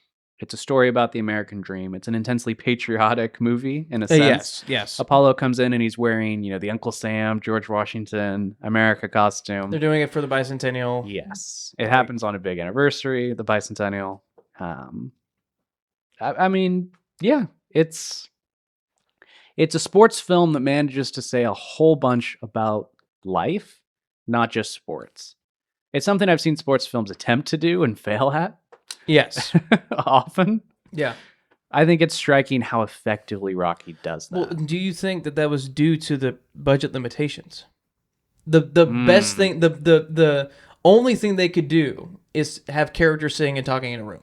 It's a story about the American dream. It's an intensely patriotic movie in a sense. Yes. Apollo comes in and he's wearing, the Uncle Sam, George Washington, America costume. They're doing it for the bicentennial. Yes. It happens on a big anniversary, the bicentennial. I mean, yeah, it's a sports film that manages to say a whole bunch about life, not just sports. It's something I've seen sports films attempt to do and fail at Yes. often. Yeah. I think it's striking how effectively Rocky does that. Well, do you think that was due to the budget limitations? The best thing, the only thing they could do is have characters sitting and talking in a room.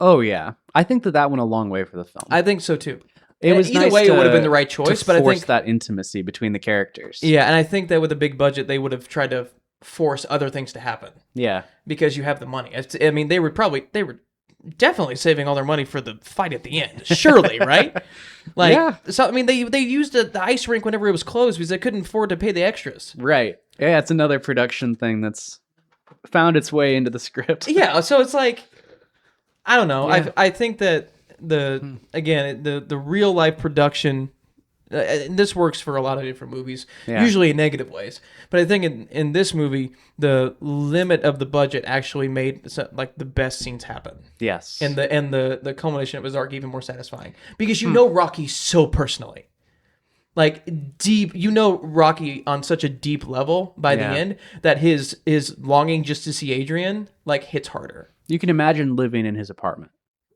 Oh yeah, I think that went a long way for the film. I think so too. It was either nice way, it to- would have been the right choice, to but I force think that intimacy between the characters. yeah, and I think that with a big budget, they would have tried to force other things to happen Yeah. because you have the money. I mean, they were definitely saving all their money for the fight at the end, surely, right? Like, Yeah. so I mean, they used the ice rink whenever it was closed because they couldn't afford to pay the extras. Right. Yeah, it's another production thing that's found its way into the script. Yeah, so it's like, I don't know. Yeah. I think that the real life production, and this works for a lot of different movies, Yeah. usually in negative ways. But I think in this movie, the limit of the budget actually made like the best scenes happen, Yes. and the culmination of his arc even more satisfying because you know Rocky so personally. Like deep, Rocky on such a deep level by the Yeah. end that his longing just to see Adrian like hits harder. You can imagine living in his apartment.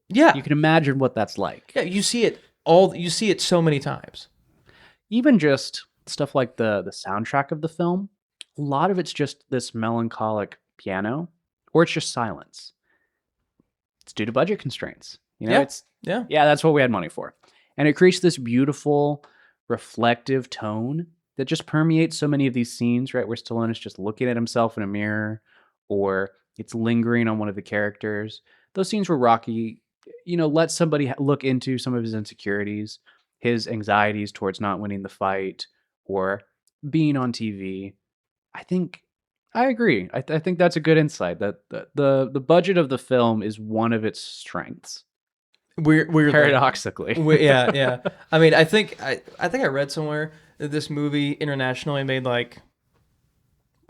Yeah, You can imagine what that's like. yeah, you see it so many times. Even just stuff like the soundtrack of the film, a lot of it's just this melancholic piano, or it's just silence. It's due to budget constraints. Yeah. Yeah, that's what we had money for. And it creates this beautiful, reflective tone that just permeates so many of these scenes, right? Where Stallone is just looking at himself in a mirror, or it's lingering on one of the characters. Those scenes where Rocky, lets somebody look into some of his insecurities, his anxieties towards not winning the fight, or being on TV. I agree. I think that's a good insight, that the budget of the film is one of its strengths. Weirdly. Paradoxically. Yeah. I mean, I think I read somewhere that this movie internationally made like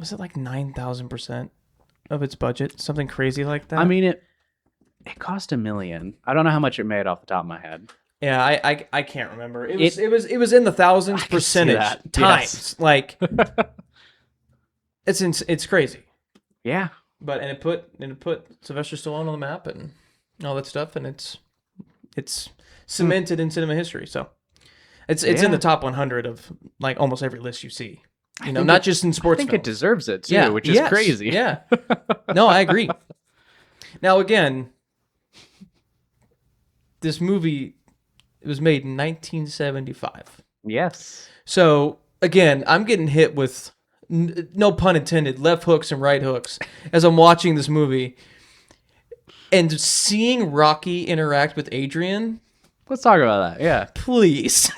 was it like 9,000% of its budget? Something crazy like that. I mean, it cost $1 million. I don't know how much it made off the top of my head. Yeah, I can't remember. It was in the thousands percentage times. Yes. Like it's crazy. Yeah. But and it put Sylvester Stallone on the map and all that stuff, and it's cemented in cinema history. So it's in the top 100 of like almost every list you see. You know, not just in sports. I think films. it deserves it too, which is crazy. Yeah. No, I agree. Now again, this movie, it was made in 1975. Yes. So again, I'm getting hit with no pun intended, left hooks and right hooks as I'm watching this movie, and seeing Rocky interact with Adrian. Let's talk about that. Yeah, please,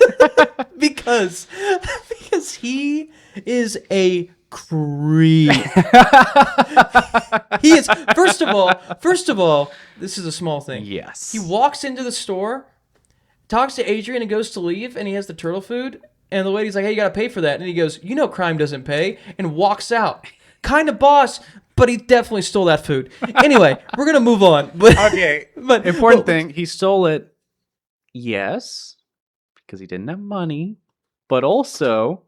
because he is a creep. He is. First of all, this is a small thing. Yes. He walks into the store, talks to Adrian, and goes to leave, and he has the turtle food. And the lady's like, hey, you got to pay for that. And he goes, you know crime doesn't pay, and walks out. Kind of boss, but he definitely stole that food. Anyway, we're going to move on. But, okay. But important thing, he stole it, yes, because he didn't have money, but also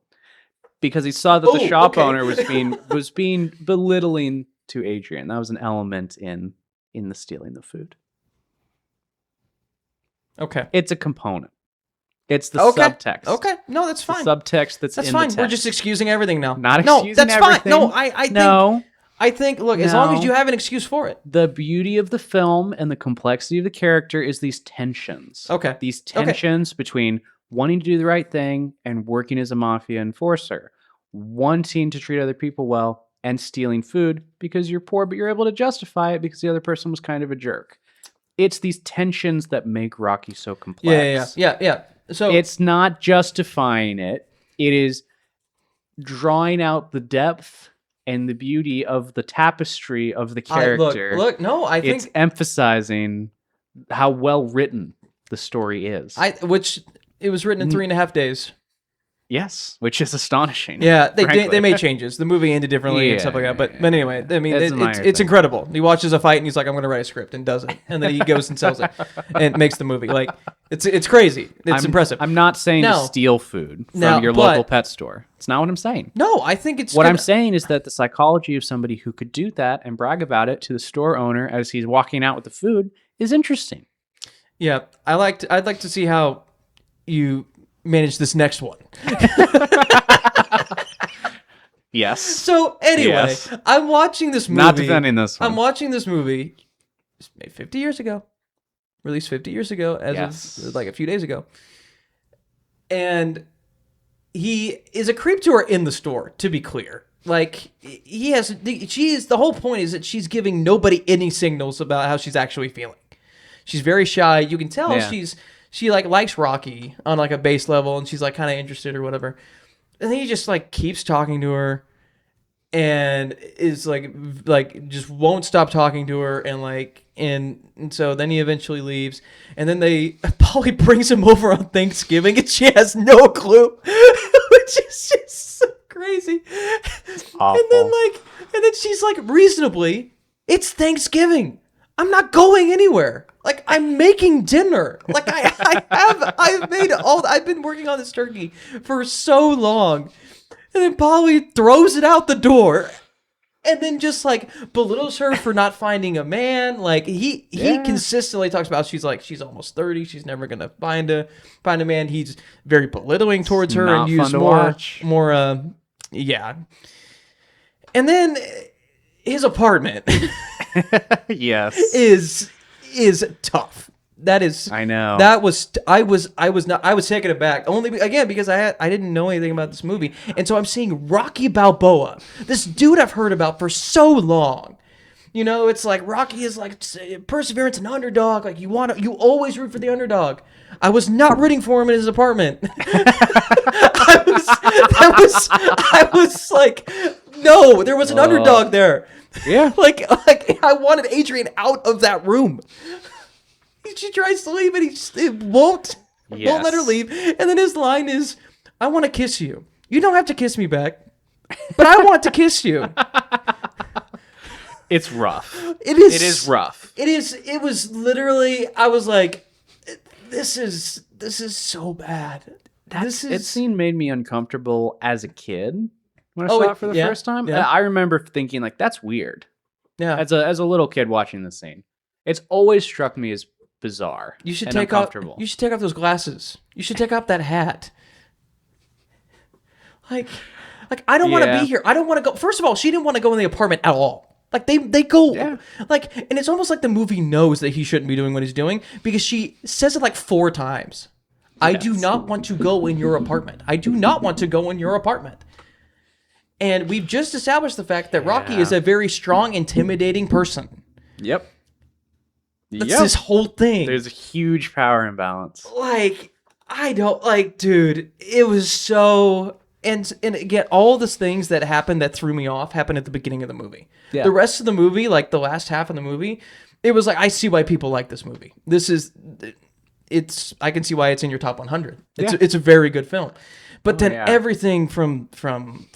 because he saw that the shop owner was being belittling to Adrian. That was an element in the stealing the food. Okay. It's a component. It's the subtext. Okay. No, that's fine. The subtext that's in fine. the text. We're just excusing everything now. Not excusing everything. No, that's fine. No, I think, look, as long as you have an excuse for it. The beauty of the film and the complexity of the character is these tensions. Okay. These tensions between wanting to do the right thing and working as a mafia enforcer. Wanting to treat other people well and stealing food because you're poor, but you're able to justify it because the other person was kind of a jerk. It's these tensions that make Rocky so complex. Yeah. So it's not justifying it. It is drawing out the depth and the beauty of the tapestry of the character. I think it's emphasizing how well written the story is. Which it was written in 3.5 days. Yes, which is astonishing. Yeah, they made changes. The movie ended differently and stuff like that. But anyway, I mean, it's incredible. He watches a fight and he's like, "I'm going to write a script," and does it, and then he goes and sells it and makes the movie. Like it's crazy. It's impressive. I'm not saying to steal food from your local pet store. It's not what I'm saying. No, I think it's what I'm saying is that the psychology of somebody who could do that and brag about it to the store owner as he's walking out with the food is interesting. Yeah, I'd like to see how you manage this next one. Yes. So anyway, I'm watching this movie. Not defending this one. I'm watching this movie. It's made 50 years ago. Released 50 years ago, as of like a few days ago. And he is a creep to her in the store, to be clear. Like the whole point is that she's giving nobody any signals about how she's actually feeling. She's very shy. You can tell she like likes Rocky on like a base level, and she's like kind of interested or whatever. And then he just like keeps talking to her, and is like just won't stop talking to her, and so then he eventually leaves, and then Polly brings him over on Thanksgiving, and she has no clue, which is just so crazy. Awful. And then she's like, reasonably, it's Thanksgiving. I'm not going anywhere. Like, I'm making dinner. Like, I've been working on this turkey for so long. And then Polly throws it out the door and then just like belittles her for not finding a man. Like he consistently talks about she's almost 30. She's never going to find a man. He's very belittling towards her and use more. And then his apartment is tough. That is, I know. That was I was taken aback only because I didn't know anything about this movie, and so I'm seeing Rocky Balboa, this dude I've heard about for so long. You know, it's like Rocky is like perseverance and underdog. Like you always root for the underdog. I was not rooting for him in his apartment. I was like, no, there was an underdog there. Yeah, like I wanted Adrian out of that room. She tries to leave, and he won't let her leave. And then his line is, "I want to kiss you. You don't have to kiss me back. but I want to kiss you. It's rough. It is. It is rough. It is. It was literally. I was like, this is so bad. That scene made me uncomfortable as a kid when I Oh, saw it for the first time. yeah. I remember thinking like, that's weird. Yeah. As a little kid watching this scene, it's always struck me as bizarre. You should and take off. uncomfortable. You should take off those glasses. You should take off that hat. Like I don't want to be here. I don't want to go. First of all, she didn't want to go in the apartment at all. Like they go like, and it's almost like the movie knows that he shouldn't be doing what he's doing because she says it like 4 times. I do not want to go in your apartment. I do not want to go in your apartment. And we've just established the fact that Rocky is a very strong, intimidating person. Yep. That's this whole thing. There's a huge power imbalance. Like, I don't like, dude. It was so. And again, all these things that happened that threw me off happened at the beginning of the movie. Yeah. The rest of the movie, like the last half of the movie, it was like, I see why people like this movie. I can see why it's in your top 100. It's a very good film. But then everything from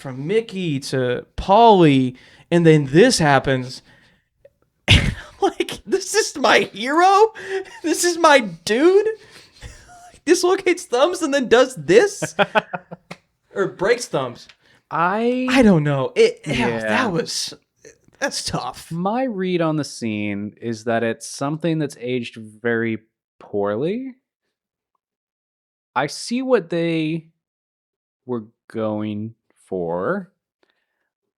Mickey to Paulie, and then this happens. And I'm like, this is my hero? This is my dude? Dislocates thumbs and then does this? Or breaks thumbs. I don't know. That's tough. My read on the scene is that it's something that's aged very poorly. I see what they were going for.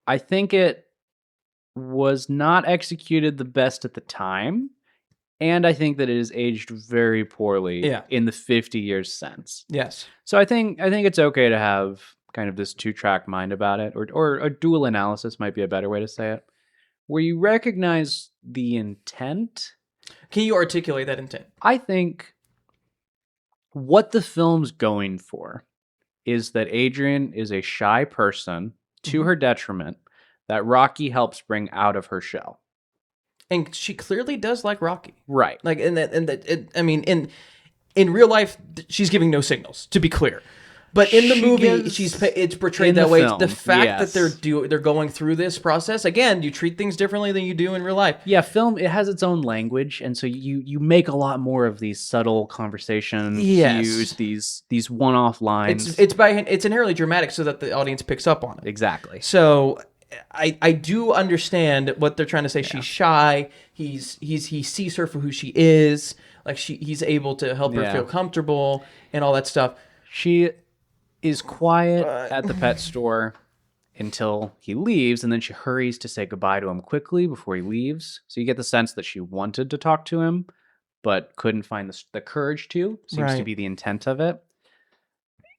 I think it was not executed the best at the time. And I think that it is aged very poorly in the 50 years since. Yes. So I think it's okay to have kind of this 2-track mind about it, or a dual analysis might be a better way to say it, where you recognize the intent. Can you articulate that intent? I think what the film's going for is that Adrian is a shy person to her detriment that Rocky helps bring out of her shell. And she clearly does like Rocky, right? Like, I mean, in real life, she's giving no signals. To be clear, but in the movie, it's portrayed that way. Film, the fact that they're going through this process again, you treat things differently than you do in real life. Yeah, film, it has its own language, and so you make a lot more of these subtle conversation cues, these one-off lines. It's inherently dramatic so that the audience picks up on it. Exactly. So I do understand what they're trying to say. Yeah. She's shy. He sees her for who she is. Like he's able to help her feel comfortable and all that stuff. She is quiet at the pet store until he leaves, and then she hurries to say goodbye to him quickly before he leaves. So you get the sense that she wanted to talk to him, but couldn't find the courage to. Seems to be the intent of it.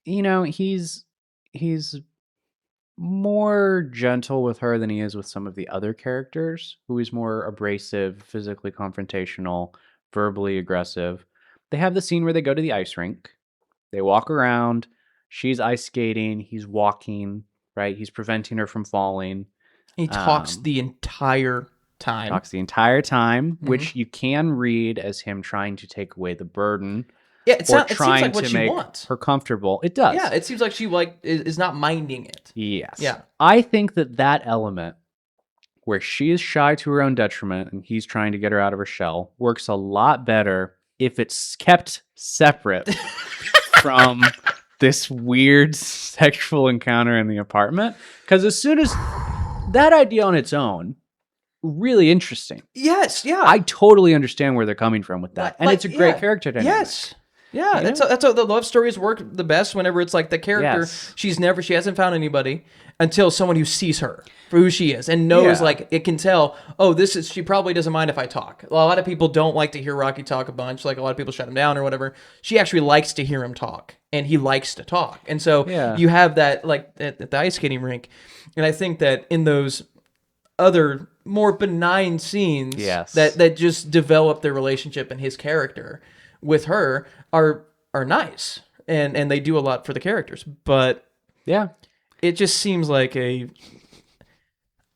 You know, he's more gentle with her than he is with some of the other characters, who is more abrasive, physically confrontational, verbally aggressive. They have the scene where they go to the ice rink. They walk around. She's ice skating. He's walking, right? He's preventing her from falling. He talks the entire time. Which you can read as him trying to take away the burden. Yeah, it seems like what she wants. Her comfortable. It does. Yeah, it seems like she is not minding it. Yes. Yeah. I think that element where she is shy to her own detriment and he's trying to get her out of her shell works a lot better if it's kept separate from this weird sexual encounter in the apartment. Because as soon as that idea on its own, really interesting. Yes, yeah. I totally understand where they're coming from with that. And it's a great character dynamic. Yes. Yeah, that's how the love stories work the best. Whenever it's like the character, she hasn't found anybody until someone who sees her for who she is and knows, like, it can tell. Oh, she probably doesn't mind if I talk. A lot of people don't like to hear Rocky talk a bunch. Like a lot of people shut him down or whatever. She actually likes to hear him talk, and he likes to talk. And so you have that, like at the ice skating rink. And I think that in those other more benign scenes that just develop their relationship and his character with her are nice, and they do a lot for the characters, but it just seems like I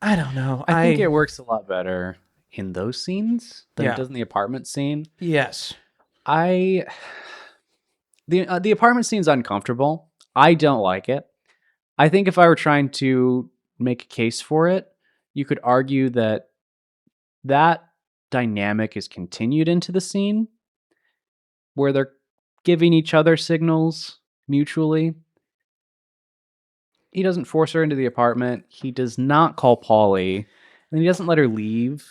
don't know. I think it works a lot better in those scenes than it does in the apartment scene. Yes, the apartment scene's uncomfortable. I don't like it. I think if I were trying to make a case for it, you could argue that dynamic is continued into the scene where they're giving each other signals mutually. He doesn't force her into the apartment. He does not call Polly, and he doesn't let her leave.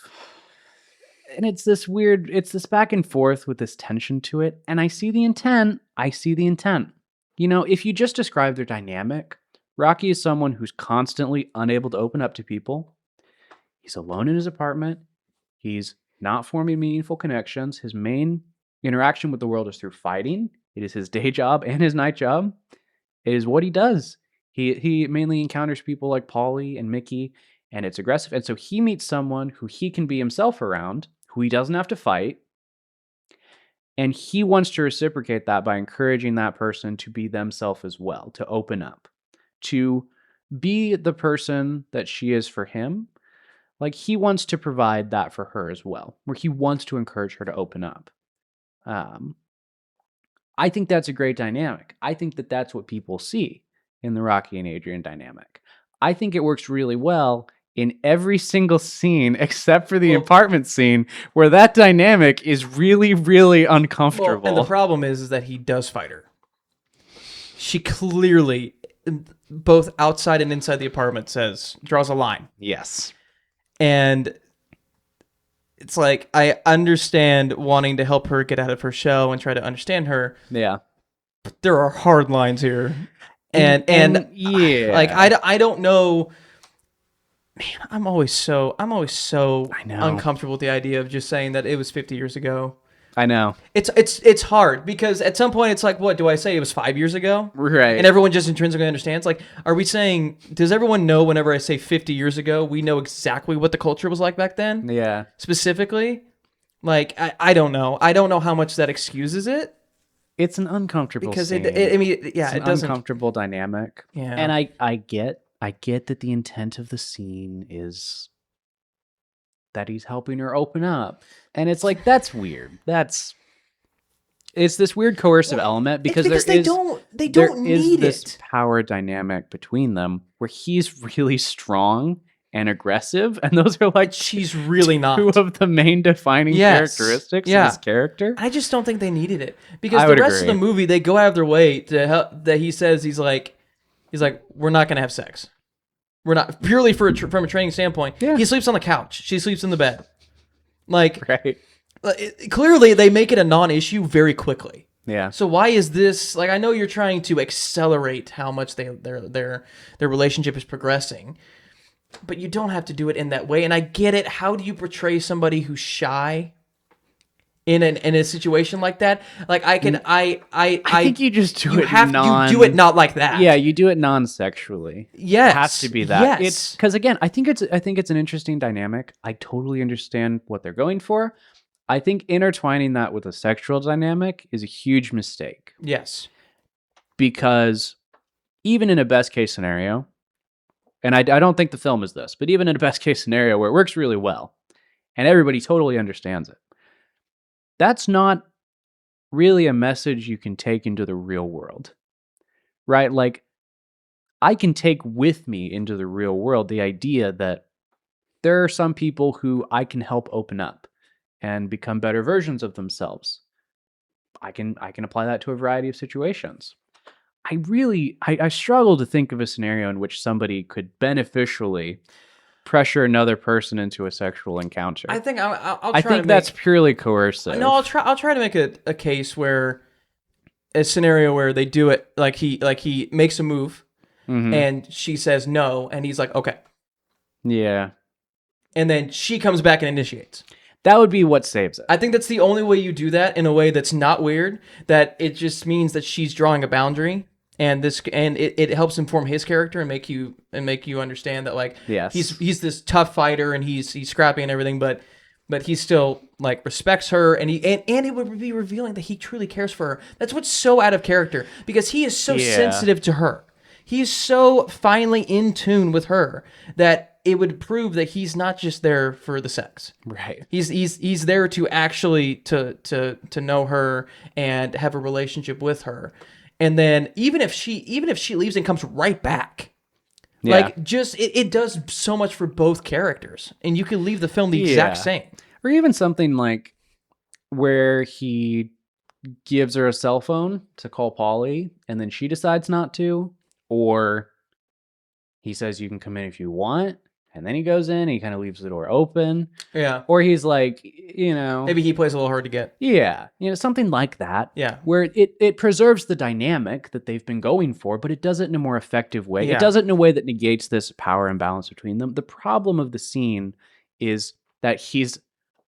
And it's this back and forth with this tension to it. And I see the intent. If you just describe their dynamic, Rocky is someone who's constantly unable to open up to people. He's alone in his apartment. He's not forming meaningful connections. His main interaction with the world is through fighting. It is his day job and his night job. It is what he does. He mainly encounters people like Polly and Mickey, and it's aggressive. And so he meets someone who he can be himself around, who he doesn't have to fight. And he wants to reciprocate that by encouraging that person to be themselves as well, to open up, to be the person that she is for him. Like, he wants to provide that for her as well, where he wants to encourage her to open up. I think that's a great dynamic. I think that that's what people see in the Rocky and Adrian dynamic. I think it works really well in every single scene except for the apartment scene, where that dynamic is really, really uncomfortable. And the problem is that he does fight her. She clearly, both outside and inside the apartment, draws a line. Yes. And it's like, I understand wanting to help her get out of her shell and try to understand her. Yeah. But there are hard lines here. And yeah. I don't know. Man, I'm always so uncomfortable with the idea of just saying that it was 50 years ago. I know. It's hard because at some point it's like, what do I say? It was 5 years ago? Right. And everyone just intrinsically understands. Like, are we saying, does everyone know whenever I say 50 years ago, we know exactly what the culture was like back then? Yeah. Specifically? Like, I don't know. I don't know how much that excuses it. It's an uncomfortable because scene. It doesn't. Uncomfortable I Yeah. And I get that the intent of the scene is that he's helping her open up. And it's like, that's weird. It's this weird coercive element because they don't need this power dynamic between them where he's really strong and aggressive, and those are like she's really not two of the main defining characteristics of his character. I just don't think they needed it because the rest of the movie they go out of their way to help. That he says he's like we're not gonna have sex. We're not purely from a training standpoint. Yeah. He sleeps on the couch. She sleeps in the bed. Like, right. Clearly they make it a non-issue very quickly. Yeah. So why is this like? I know you're trying to accelerate how much their relationship is progressing. But you don't have to do it in that way. And I get it. How do you portray somebody who's shy in a situation like that? Like I think you just do you do it not like that. Yeah, you do it non-sexually. Yes. It has to be that. Yes. It's because again, I think it's an interesting dynamic. I totally understand what they're going for. I think intertwining that with a sexual dynamic is a huge mistake. Yes. Because even in a best case scenario, and I don't think the film is this, but even in a best case scenario where it works really well and everybody totally understands it, that's not really a message you can take into the real world, right? Like, I can take with me into the real world the idea that there are some people who I can help open up and become better versions of themselves. I can apply that to a variety of situations. I struggle to think of a scenario in which somebody could beneficially pressure another person into a sexual encounter. I think I think that's purely coercive. No, I'll try to make a case where a scenario where they do it like he makes a move and she says no and he's like okay. Yeah. And then she comes back and initiates. That would be what saves it. I think that's the only way you do that in a way that's not weird, that it just means that she's drawing a boundary and it helps inform his character and make you understand that like yes. he's this tough fighter and he's scrappy and everything, but he still like respects her and it would be revealing that he truly cares for her. That's what's so out of character because he is so sensitive to her. He's so finely in tune with her that it would prove that he's not just there for the sex. Right. He's there to actually to know her and have a relationship with her. And then even if she leaves and comes right back, Yeah. Like, just it does so much for both characters, and you could leave the film the exact same. Or even something like where he gives her a cell phone to call Polly, and then she decides not to, or he says you can come in if you want, and then he goes in and he kind of leaves the door open. Yeah. Or he's like, you know, Maybe he plays a little hard to get. yeah, you know, something like that. Yeah. Where it preserves the dynamic that they've been going for, but it does it in a more effective way. Yeah. It does it in a way that negates this power imbalance between them. The problem of the scene is that he's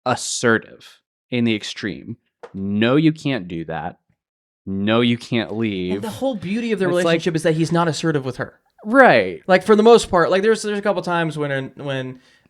assertive in the extreme. No, you can't do that. No, you can't leave. And the whole beauty of the It's relationship is that he's not assertive with her. Right. Like, for the most part, like there's a couple times when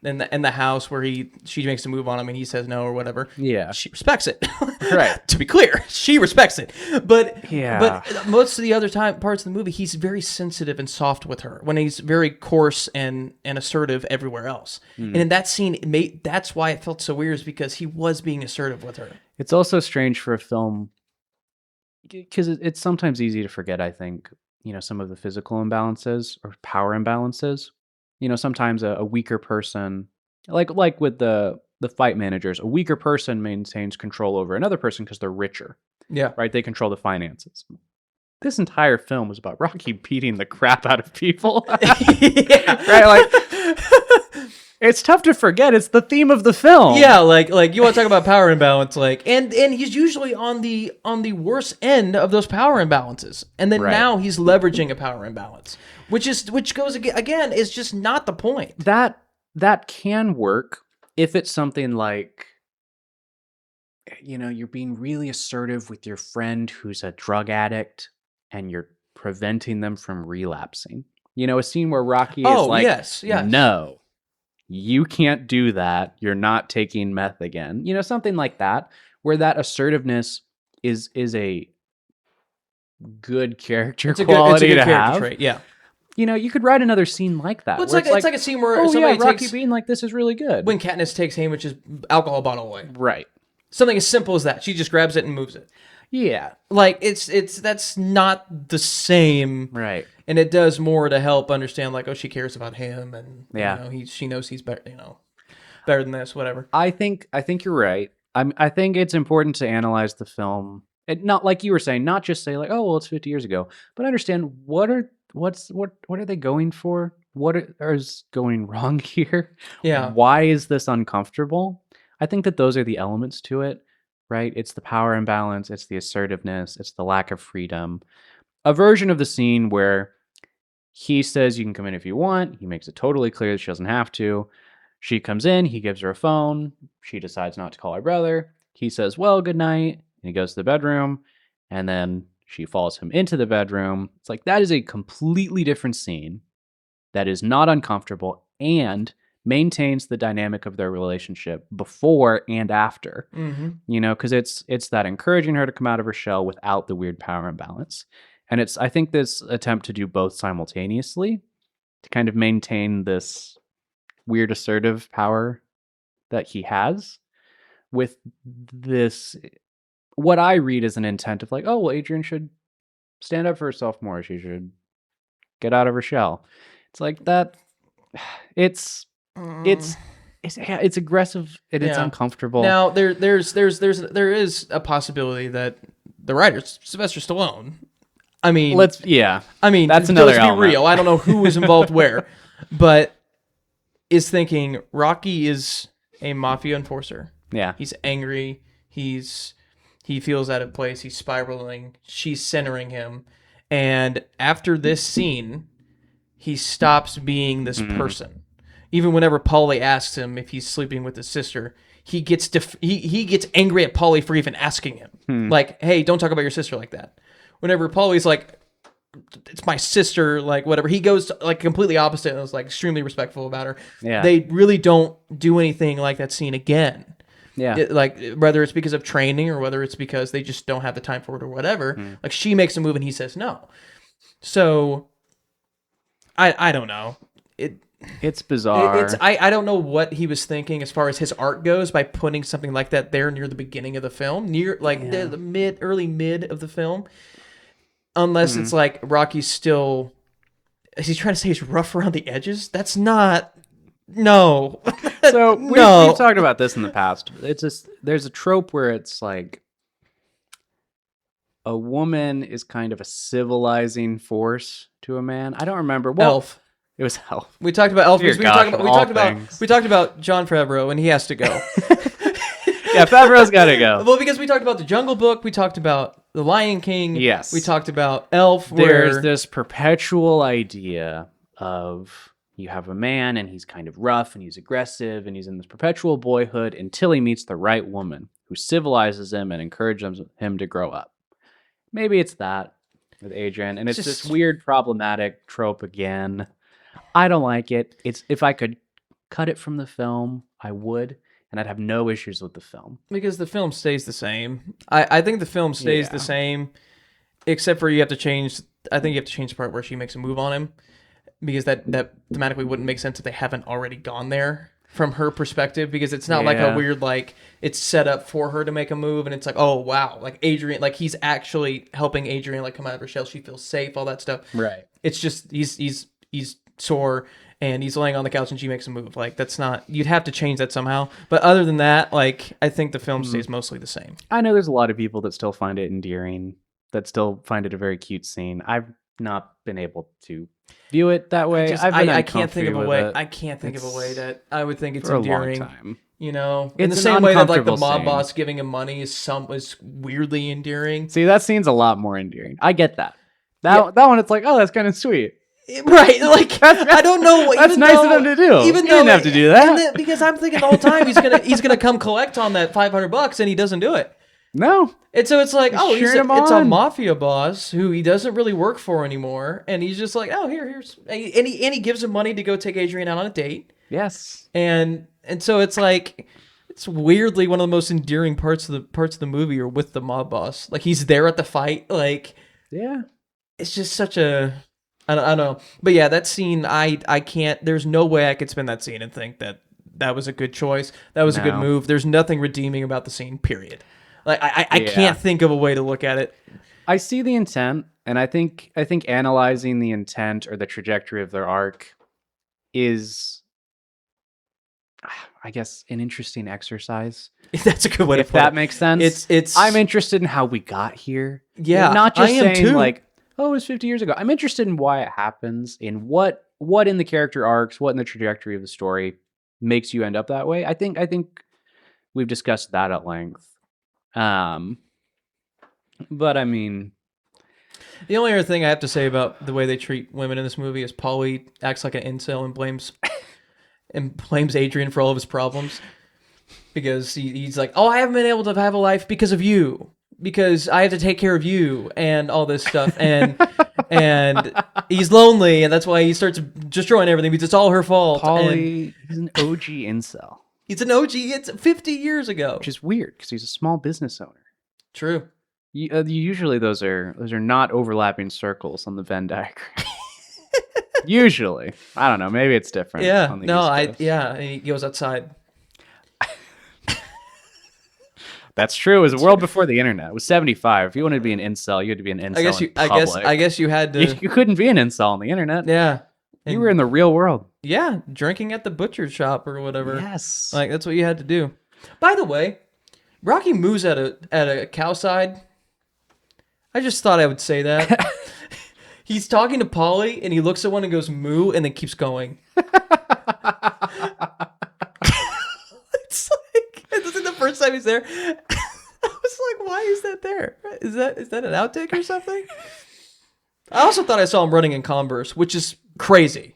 in the house where she makes a move on him and he says no or whatever. Yeah. She respects it. Right. To be clear, she respects it. But Yeah. but most of the other parts of the movie, he's very sensitive and soft with her when he's very coarse and assertive everywhere else. And in that scene, that's why it felt so weird, is because he was being assertive with her. It's also strange for a film because it's sometimes easy to forget, I think, you know, some of the physical imbalances or power imbalances. You know, sometimes a weaker person, like with the fight managers, a weaker person maintains control over another person because they're richer, Yeah. right? They control the finances. This entire film was about Rocky beating the crap out of people. Yeah. Right? Like, it's tough to forget. It's the theme of the film. Yeah, like you want to talk about power imbalance, like, and he's usually on the worst end of those power imbalances, and then Right. now he's leveraging a power imbalance, which goes again is just not the point. That can work if it's something like, you know, you're being really assertive with your friend who's a drug addict and you're preventing them from relapsing. You know, a scene where Rocky is like, yes. no, you can't do that. You're not taking meth again. You know, something like that, where that assertiveness is a good character quality to have. Trait. Yeah. You know, you could write another scene like that. Well, it's where like a scene where oh somebody yeah, Rocky takes being like this is really good. when Katniss takes Haymitch's alcohol bottle away. Right. Something as simple as that. She just grabs it and moves it. Yeah. Like that's not the same. Right. And it does more to help understand, like, oh, she cares about him, and Yeah. you know, she knows he's better, you know, better than this, whatever. I think you're right. I think it's important to analyze the film, and not like you were saying, not just say like, oh well, it's 50 years ago, but understand what are they going for? What is going wrong here? Yeah. Why is this uncomfortable? I think that those are the elements to it, right? It's the power imbalance, it's the assertiveness, it's the lack of freedom. A version of the scene where he says you can come in if you want. He makes it totally clear that she doesn't have to. She comes in, he gives her a phone. She decides not to call her brother. He says, well, good night. And he goes to the bedroom. And then she follows him into the bedroom. It's like, that is a completely different scene that is not uncomfortable and maintains the dynamic of their relationship before and after. Mm-hmm. You know, because it's that encouraging her to come out of her shell without the weird power imbalance. And it's, I think, this attempt to do both simultaneously to kind of maintain this weird assertive power that he has with this, what I read as an intent of like, oh, well, Adrian should stand up for herself more. She should get out of her shell. It's like that. It's aggressive and it's uncomfortable. Now there is a possibility that the writer, Sylvester Stallone, I mean, that's another let's be real. I don't know who was involved where, but is thinking Rocky is a mafia enforcer. Yeah. He's angry. He feels out of place. He's spiraling. She's centering him. And after this scene, he stops being this person. Even whenever Paulie asks him if he's sleeping with his sister, he gets he gets angry at Paulie for even asking him. Like, hey, don't talk about your sister like that. Whenever Paulie's like, it's my sister, like whatever, he goes like completely opposite and is like extremely respectful about her. Yeah. They really don't do anything like that scene again. Yeah. Like whether it's because of training or whether it's because they just don't have the time for it or whatever. Like she makes a move and he says no. So I don't know. It's bizarre. I don't know what he was thinking as far as his art goes by putting something like that there near the beginning of the film, near like the early mid of the film. Unless it's like Rocky's still Is he trying to say he's rough around the edges? That's not. No. So No. we've talked about this in the past. There's a trope where it's like a woman is kind of a civilizing force to a man. I don't remember. Well, Elf. It was Elf. We talked about Elf Dear because we gosh, talked about Jon Favreau and he has to go. Yeah, Favreau's got to go. Well, because we talked about the Jungle Book, we talked about the Lion King. Yes. We talked about Elf. There's this perpetual idea of you have a man and he's kind of rough and he's aggressive and he's in this perpetual boyhood until he meets the right woman who civilizes him and encourages him to grow up. Maybe it's that with Adrian, and it's this weird problematic trope again. I don't like it. If I could cut it from the film, I would, and I'd have no issues with the film. Because the film stays the same. I think the film stays the same, except for you have to change. I think you have to change the part where she makes a move on him, because that thematically wouldn't make sense if they haven't already gone there from her perspective, because it's not like a weird, like, it's set up for her to make a move and it's like, oh wow, like Adrian, like he's actually helping Adrian like come out of her shell, she feels safe, all that stuff. Right. It's just he's sore and he's laying on the couch and she makes a move. Like, that's not, you'd have to change that somehow. But other than that, like, I think the film stays mostly the same. I know there's a lot of people that still find it endearing, that still find it a very cute scene. I've not been able to view it that way. I can't think of a way. I can't think of a way that I would think it's endearing. For a long time. You know, It's in the same way that like the mob scene. boss giving him money is weirdly endearing. See, that scene's a lot more endearing. I get that. That one, it's like, oh, that's kind of sweet. Right, like I don't know what. That's nice of them to do. Even you didn't have to do that, because I'm thinking the whole time he's gonna come collect on that $500 and he doesn't do it. No, and so it's like, oh, it's a on. mafia boss who he doesn't really work for anymore, and he's just like, oh, here's and he gives him money to go take Adrian out on a date. Yes, and so it's like, it's weirdly one of the most endearing parts of the movie are with the mob boss. Like, he's there at the fight. Like, yeah, it's just such a. I don't know. But yeah, that scene, I can't, there's no way I could spin that scene and think that was a good choice. That was a good move. There's nothing redeeming about the scene, period. Like, I can't think of a way to look at it. I see the intent, and I think analyzing the intent or the trajectory of their arc is, I guess, an interesting exercise. That's a good way to put it. If that makes sense. It's I'm interested in how we got here. Yeah, not just I am saying too. like, oh, it was 50 years ago. I'm interested in why it happens, in what in the character arcs, what in the trajectory of the story makes you end up that way. I think we've discussed that at length. But I mean, the only other thing I have to say about the way they treat women in this movie is Paulie acts like an incel and blames Adrian for all of his problems, because he's like, oh, I haven't been able to have a life because of you. Because I have to take care of you and all this stuff, and he's lonely, and that's why he starts destroying everything because it's all her fault. Paulie, he's an OG incel. He's an OG. It's 50 years ago, which is weird because he's a small business owner. True. Usually those are not overlapping circles on the Venn diagram. Usually, I don't know. Maybe it's different. Yeah. On the No. East Coast. And he goes outside. That's true. It was a world before the internet. It was 75. If you wanted to be an incel, you had to be an incel. I guess you had to. You couldn't be an incel on the internet. Yeah. You were in the real world. Yeah, drinking at the butcher shop or whatever. Yes. Like, that's what you had to do. By the way, Rocky moos at a cow side. I just thought I would say that. He's talking to Paulie and he looks at one and goes moo and then keeps going. It's like, this is the first time he's there. I was like, why is that there? Is that an outtake or something? I also thought I saw him running in Converse, which is crazy.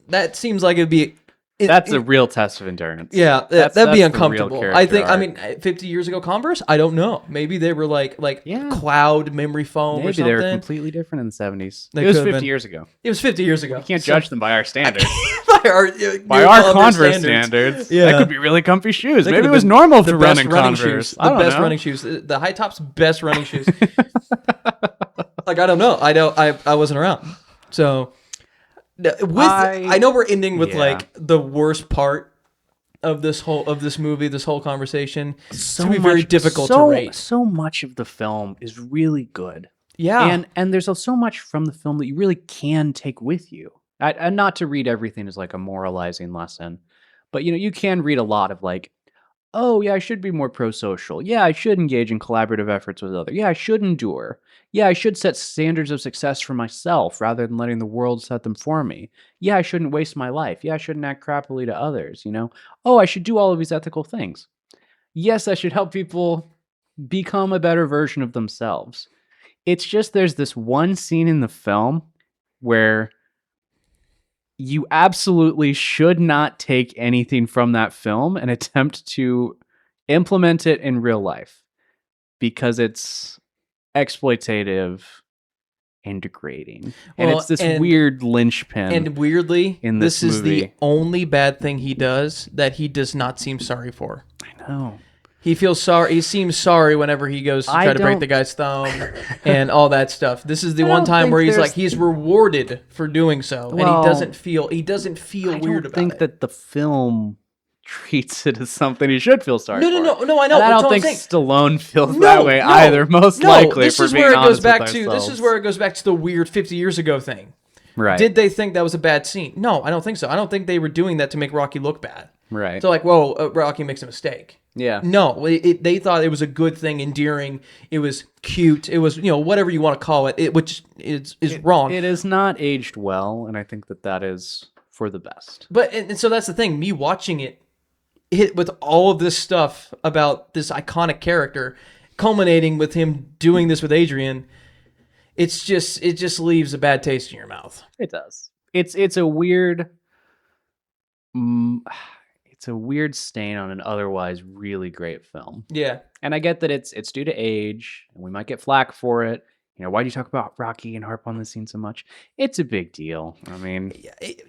That seems like it'd be. That's a real test of endurance. Yeah, that'd be uncomfortable. I think. Arc. I mean, 50 years ago, Converse. I don't know. Maybe they were like cloud memory foam. Maybe or something. They were completely different in the 70s. They it was 50 years ago. It was 50 years ago. You can't judge them by our standards. by our Converse standards. Yeah. That could be really comfy shoes. Maybe it was normal to run in Converse. The best running shoes. The high top's best running shoes. Like, I don't know. I wasn't around. So. I know we're ending with like the worst part of this movie, this whole conversation. It's gonna be very difficult to rate. So much of the film is really good. Yeah. And there's so much from the film that you really can take with you. And not to read everything as like a moralizing lesson, but you can read a lot of like, oh yeah, I should be more pro-social. Yeah, I should engage in collaborative efforts with others. Yeah, I should endure. Yeah, I should set standards of success for myself rather than letting the world set them for me. Yeah, I shouldn't waste my life. Yeah, I shouldn't act crappily to others, Oh, I should do all of these ethical things. Yes, I should help people become a better version of themselves. It's just there's this one scene in the film where you absolutely should not take anything from that film and attempt to implement it in real life because it's exploitative and degrading. And Well, it's this weird linchpin. And weirdly, in this is movie. the only bad thing he does that he does not seem sorry for. I know. He feels sorry. He seems sorry whenever he goes to try to break the guy's thumb and all that stuff. This is the one time where he's rewarded for doing so, and he doesn't feel weird about it. I don't think that the film treats it as something he should feel sorry for. No, I know. And I don't think Stallone feels that way either. Most likely, this for is being where it honest goes back with to. ourselves. This is where it goes back to the weird 50 years ago thing. Right. Did they think that was a bad scene? No, I don't think so. I don't think they were doing that to make Rocky look bad. Right. So like, whoa, Rocky makes a mistake. Yeah. No, they thought it was a good thing, endearing. It was cute. It was, whatever you want to call it, which is wrong. It is not aged well, and I think that is for the best. But and so that's the thing. Me watching it hit with all of this stuff about this iconic character, culminating with him doing this with Adrian. It just leaves a bad taste in your mouth. It does. It's a weird. It's a weird stain on an otherwise really great film. Yeah. And I get that it's due to age, and we might get flack for it. Why do you talk about Rocky and harp on this scene so much? It's a big deal. I mean,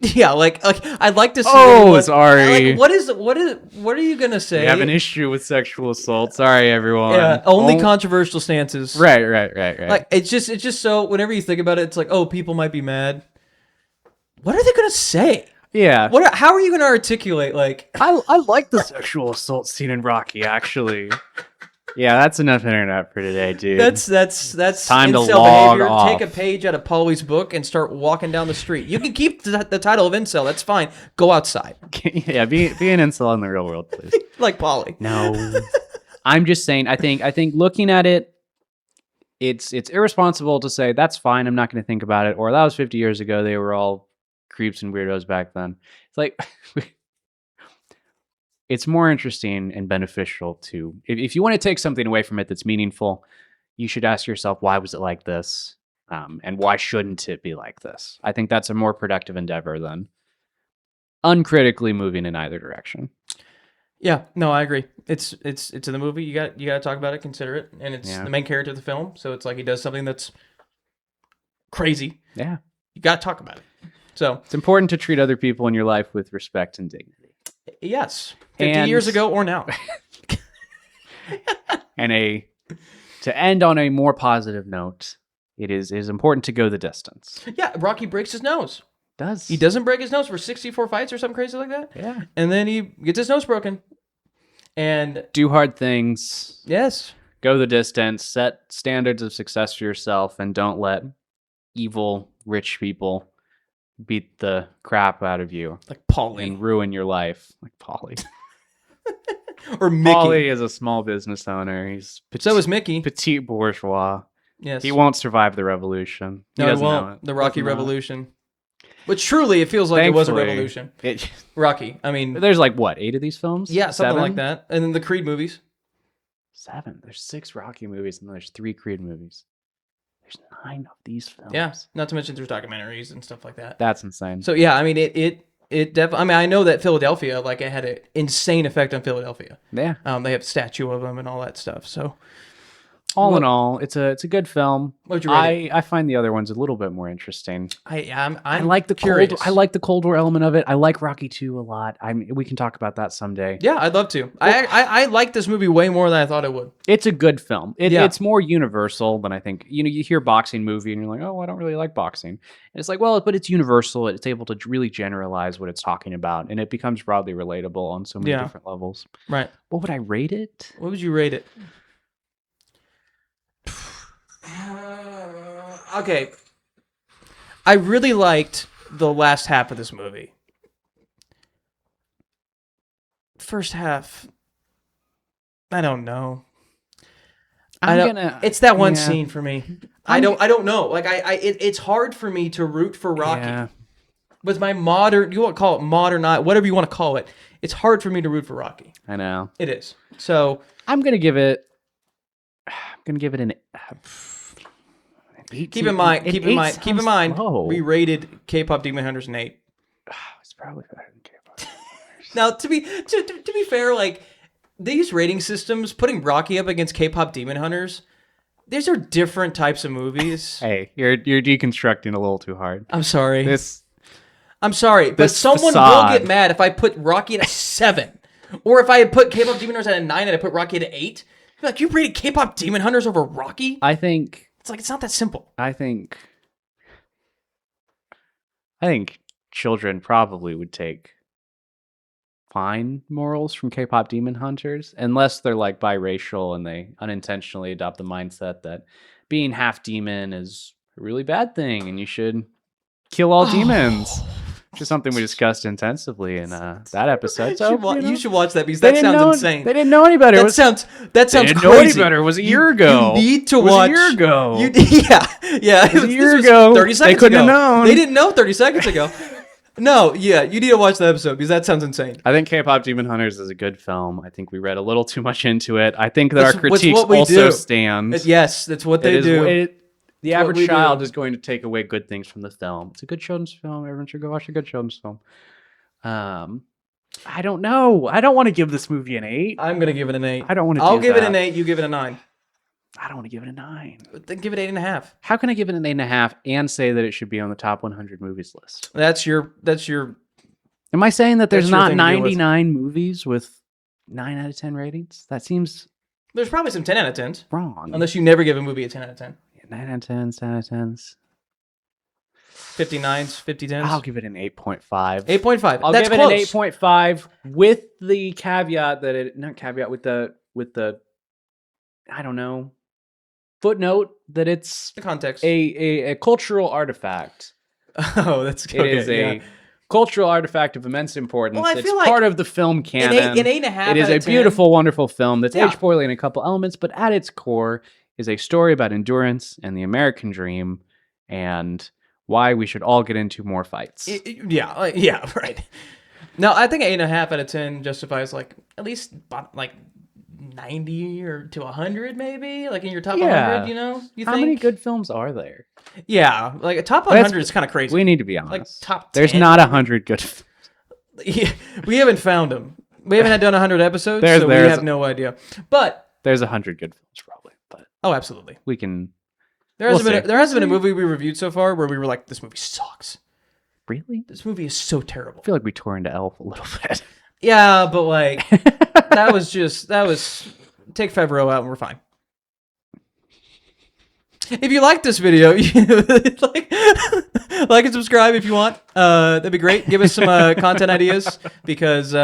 yeah, like I'd like to see. Oh, sorry. What are you gonna say? We have an issue with sexual assault. Sorry, everyone. Yeah, only controversial stances. Right. Like it's just so whenever you think about it, it's like, oh, people might be mad. What are they gonna say? Yeah. How are you gonna articulate like? I like the sexual assault scene in Rocky, actually. Yeah, that's enough internet for today, dude. That's time to incel log behavior. off. Take a page out of Paulie's book and start walking down the street. You can keep the title of incel. That's fine. Go outside. Yeah, be an incel in the real world, please. Like Paulie. No, I'm just saying. I think looking at it, it's irresponsible to say that's fine. I'm not going to think about it. Or that was 50 years ago. They were all creeps and weirdos back then. It's like. It's more interesting and beneficial to, if you want to take something away from it that's meaningful, you should ask yourself, why was it like this? And why shouldn't it be like this? I think that's a more productive endeavor than uncritically moving in either direction. Yeah, no, I agree. It's in the movie. You got to talk about it, consider it, and it's the main character of the film. So it's like he does something that's crazy. Yeah, you got to talk about it. So it's important to treat other people in your life with respect and dignity. Yes, 50 years ago or now. And to end on a more positive note, it is important to go the distance. Yeah, Rocky breaks his nose. He doesn't break his nose for 64 fights or something crazy like that? Yeah. And then he gets his nose broken. And do hard things. Yes. Go the distance, set standards of success for yourself, and don't let evil rich people beat the crap out of you. Like Paulie. And ruin your life. Like Paulie. Or Mickey. Paulie is a small business owner. He's so is Mickey. Petit bourgeois. Yes. He won't survive the revolution. He doesn't know it. The Rocky Revolution. But truly, it feels like it was a revolution. Rocky. I mean... There's like, what, 8 of these films? Yeah, something like that. And then the Creed movies. 7. There's 6 Rocky movies, and then there's 3 Creed movies. There's 9 of these films. Yeah, not to mention there's documentaries and stuff like that. That's insane. So yeah, I mean it definitely. I mean, I know that Philadelphia, like, it had an insane effect on Philadelphia. Yeah. They have a statue of him and all that stuff. So all in all, it's a good film. What'd you rate it? I find the other ones a little bit more interesting. I like the curious. I like the Cold War element of it. I like Rocky 2 a lot. We can talk about that someday. Yeah, I'd love to. I like this movie way more than I thought it would. It's a good film. It's more universal than I think. You hear boxing movie and you're like, oh, I don't really like boxing. And it's like, well, but it's universal. It's able to really generalize what it's talking about, and it becomes broadly relatable on so many different levels. Right. What would I rate it? What would you rate it? Okay. I really liked the last half of this movie. First half, I don't know. It's that one scene for me. I don't know. Like it's hard for me to root for Rocky. Yeah. With my modern, you want to call it modern, whatever you want to call it. It's hard for me to root for Rocky. I know. It is. So I'm gonna give it an. keep in mind. We rated K-pop Demon Hunters an 8. It's probably better than K-pop. Now, to be fair, like these rating systems, putting Rocky up against K-pop Demon Hunters, these are different types of movies. Hey, you're deconstructing a little too hard. I'm sorry. I'm sorry, but this someone will get mad if I put Rocky at a 7, or if I had put K-pop Demon Hunters at a 9 and I put Rocky at an 8. Be like, you rated K-pop Demon Hunters over Rocky? I think it's like it's not that simple. I think children probably would take fine morals from K-pop Demon Hunters, unless they're like biracial and they unintentionally adopt the mindset that being half demon is a really bad thing and you should kill all demons. Which is something we discussed intensively in that episode. So you should watch that because that sounds insane. They didn't know any better. That sounds they didn't crazy. know any better. It was a year ago. You need to watch. It was a year ago. Yeah. It was a year ago. 30 seconds they couldn't ago. have known. They didn't know 30 seconds ago. No, yeah, you need to watch the episode because that sounds insane. I think K-pop Demon Hunters is a good film. I think we read a little too much into it. I think that our critiques also stand. Yes, that's what they do. The average child is going to take away good things from the film. It's a good children's film. Everyone should go watch a good children's film. I don't know. I don't want to give this movie an 8. I'm gonna give it an 8. I don't want to. I'll give it an 8. You give it a 9. I don't want to give it a 9. Then give it 8.5. How can I give it an 8.5 and say that it should be on the top 100 movies list? That's your. Am I saying that there's not 99 movies with 9 out of 10 ratings? That seems. There's probably some 10 out of 10s. Wrong. Unless you never give a movie a 10 out of 10. 9 out of 10s, 10 out of 10s. 59s, 50-10s. I'll give it an 8.5. 8.5. I'll give it an 8.5 with the caveat that with the I don't know, footnote that it's the context. A cultural artifact. Oh, that's good. It is a cultural artifact of immense importance. Well, it's part of the film canon. An 8.5. It is a beautiful, wonderful film that's aged poorly in a couple elements, but at its core is a story about endurance and the American dream and why we should all get into more fights. Yeah, right. No, I think 8.5 out of 10 justifies like at least like 90 or to 100 maybe, like in your top 100. You know, how many good films are there? Yeah, like a top 100 is kind of crazy. We need to be honest. Like top 10. There's not 100 good films. Yeah, we haven't found them. We haven't done 100 episodes, so we have no idea. But there's 100 good films probably. But absolutely, we can. There hasn't been a movie we reviewed so far where we were like, this movie sucks. Really? This movie is so terrible. I feel like we tore into Elf a little bit. Yeah, but like that was take Favreau out and we're fine. If you like this video, like and subscribe if you want. That'd be great. Give us some content ideas because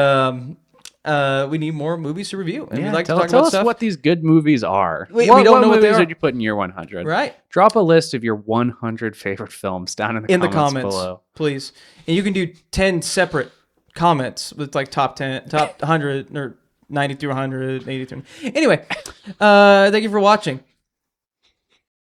we need more movies to review. And we'd like to talk about tell us what these good movies are. We don't know what movies they are. Did you put in year 100? Right. Drop a list of your 100 favorite films down in the comments below. Please. And you can do 10 separate comments with like top 10, top 100, or 90 through 100, 80 through. Anyway, thank you for watching.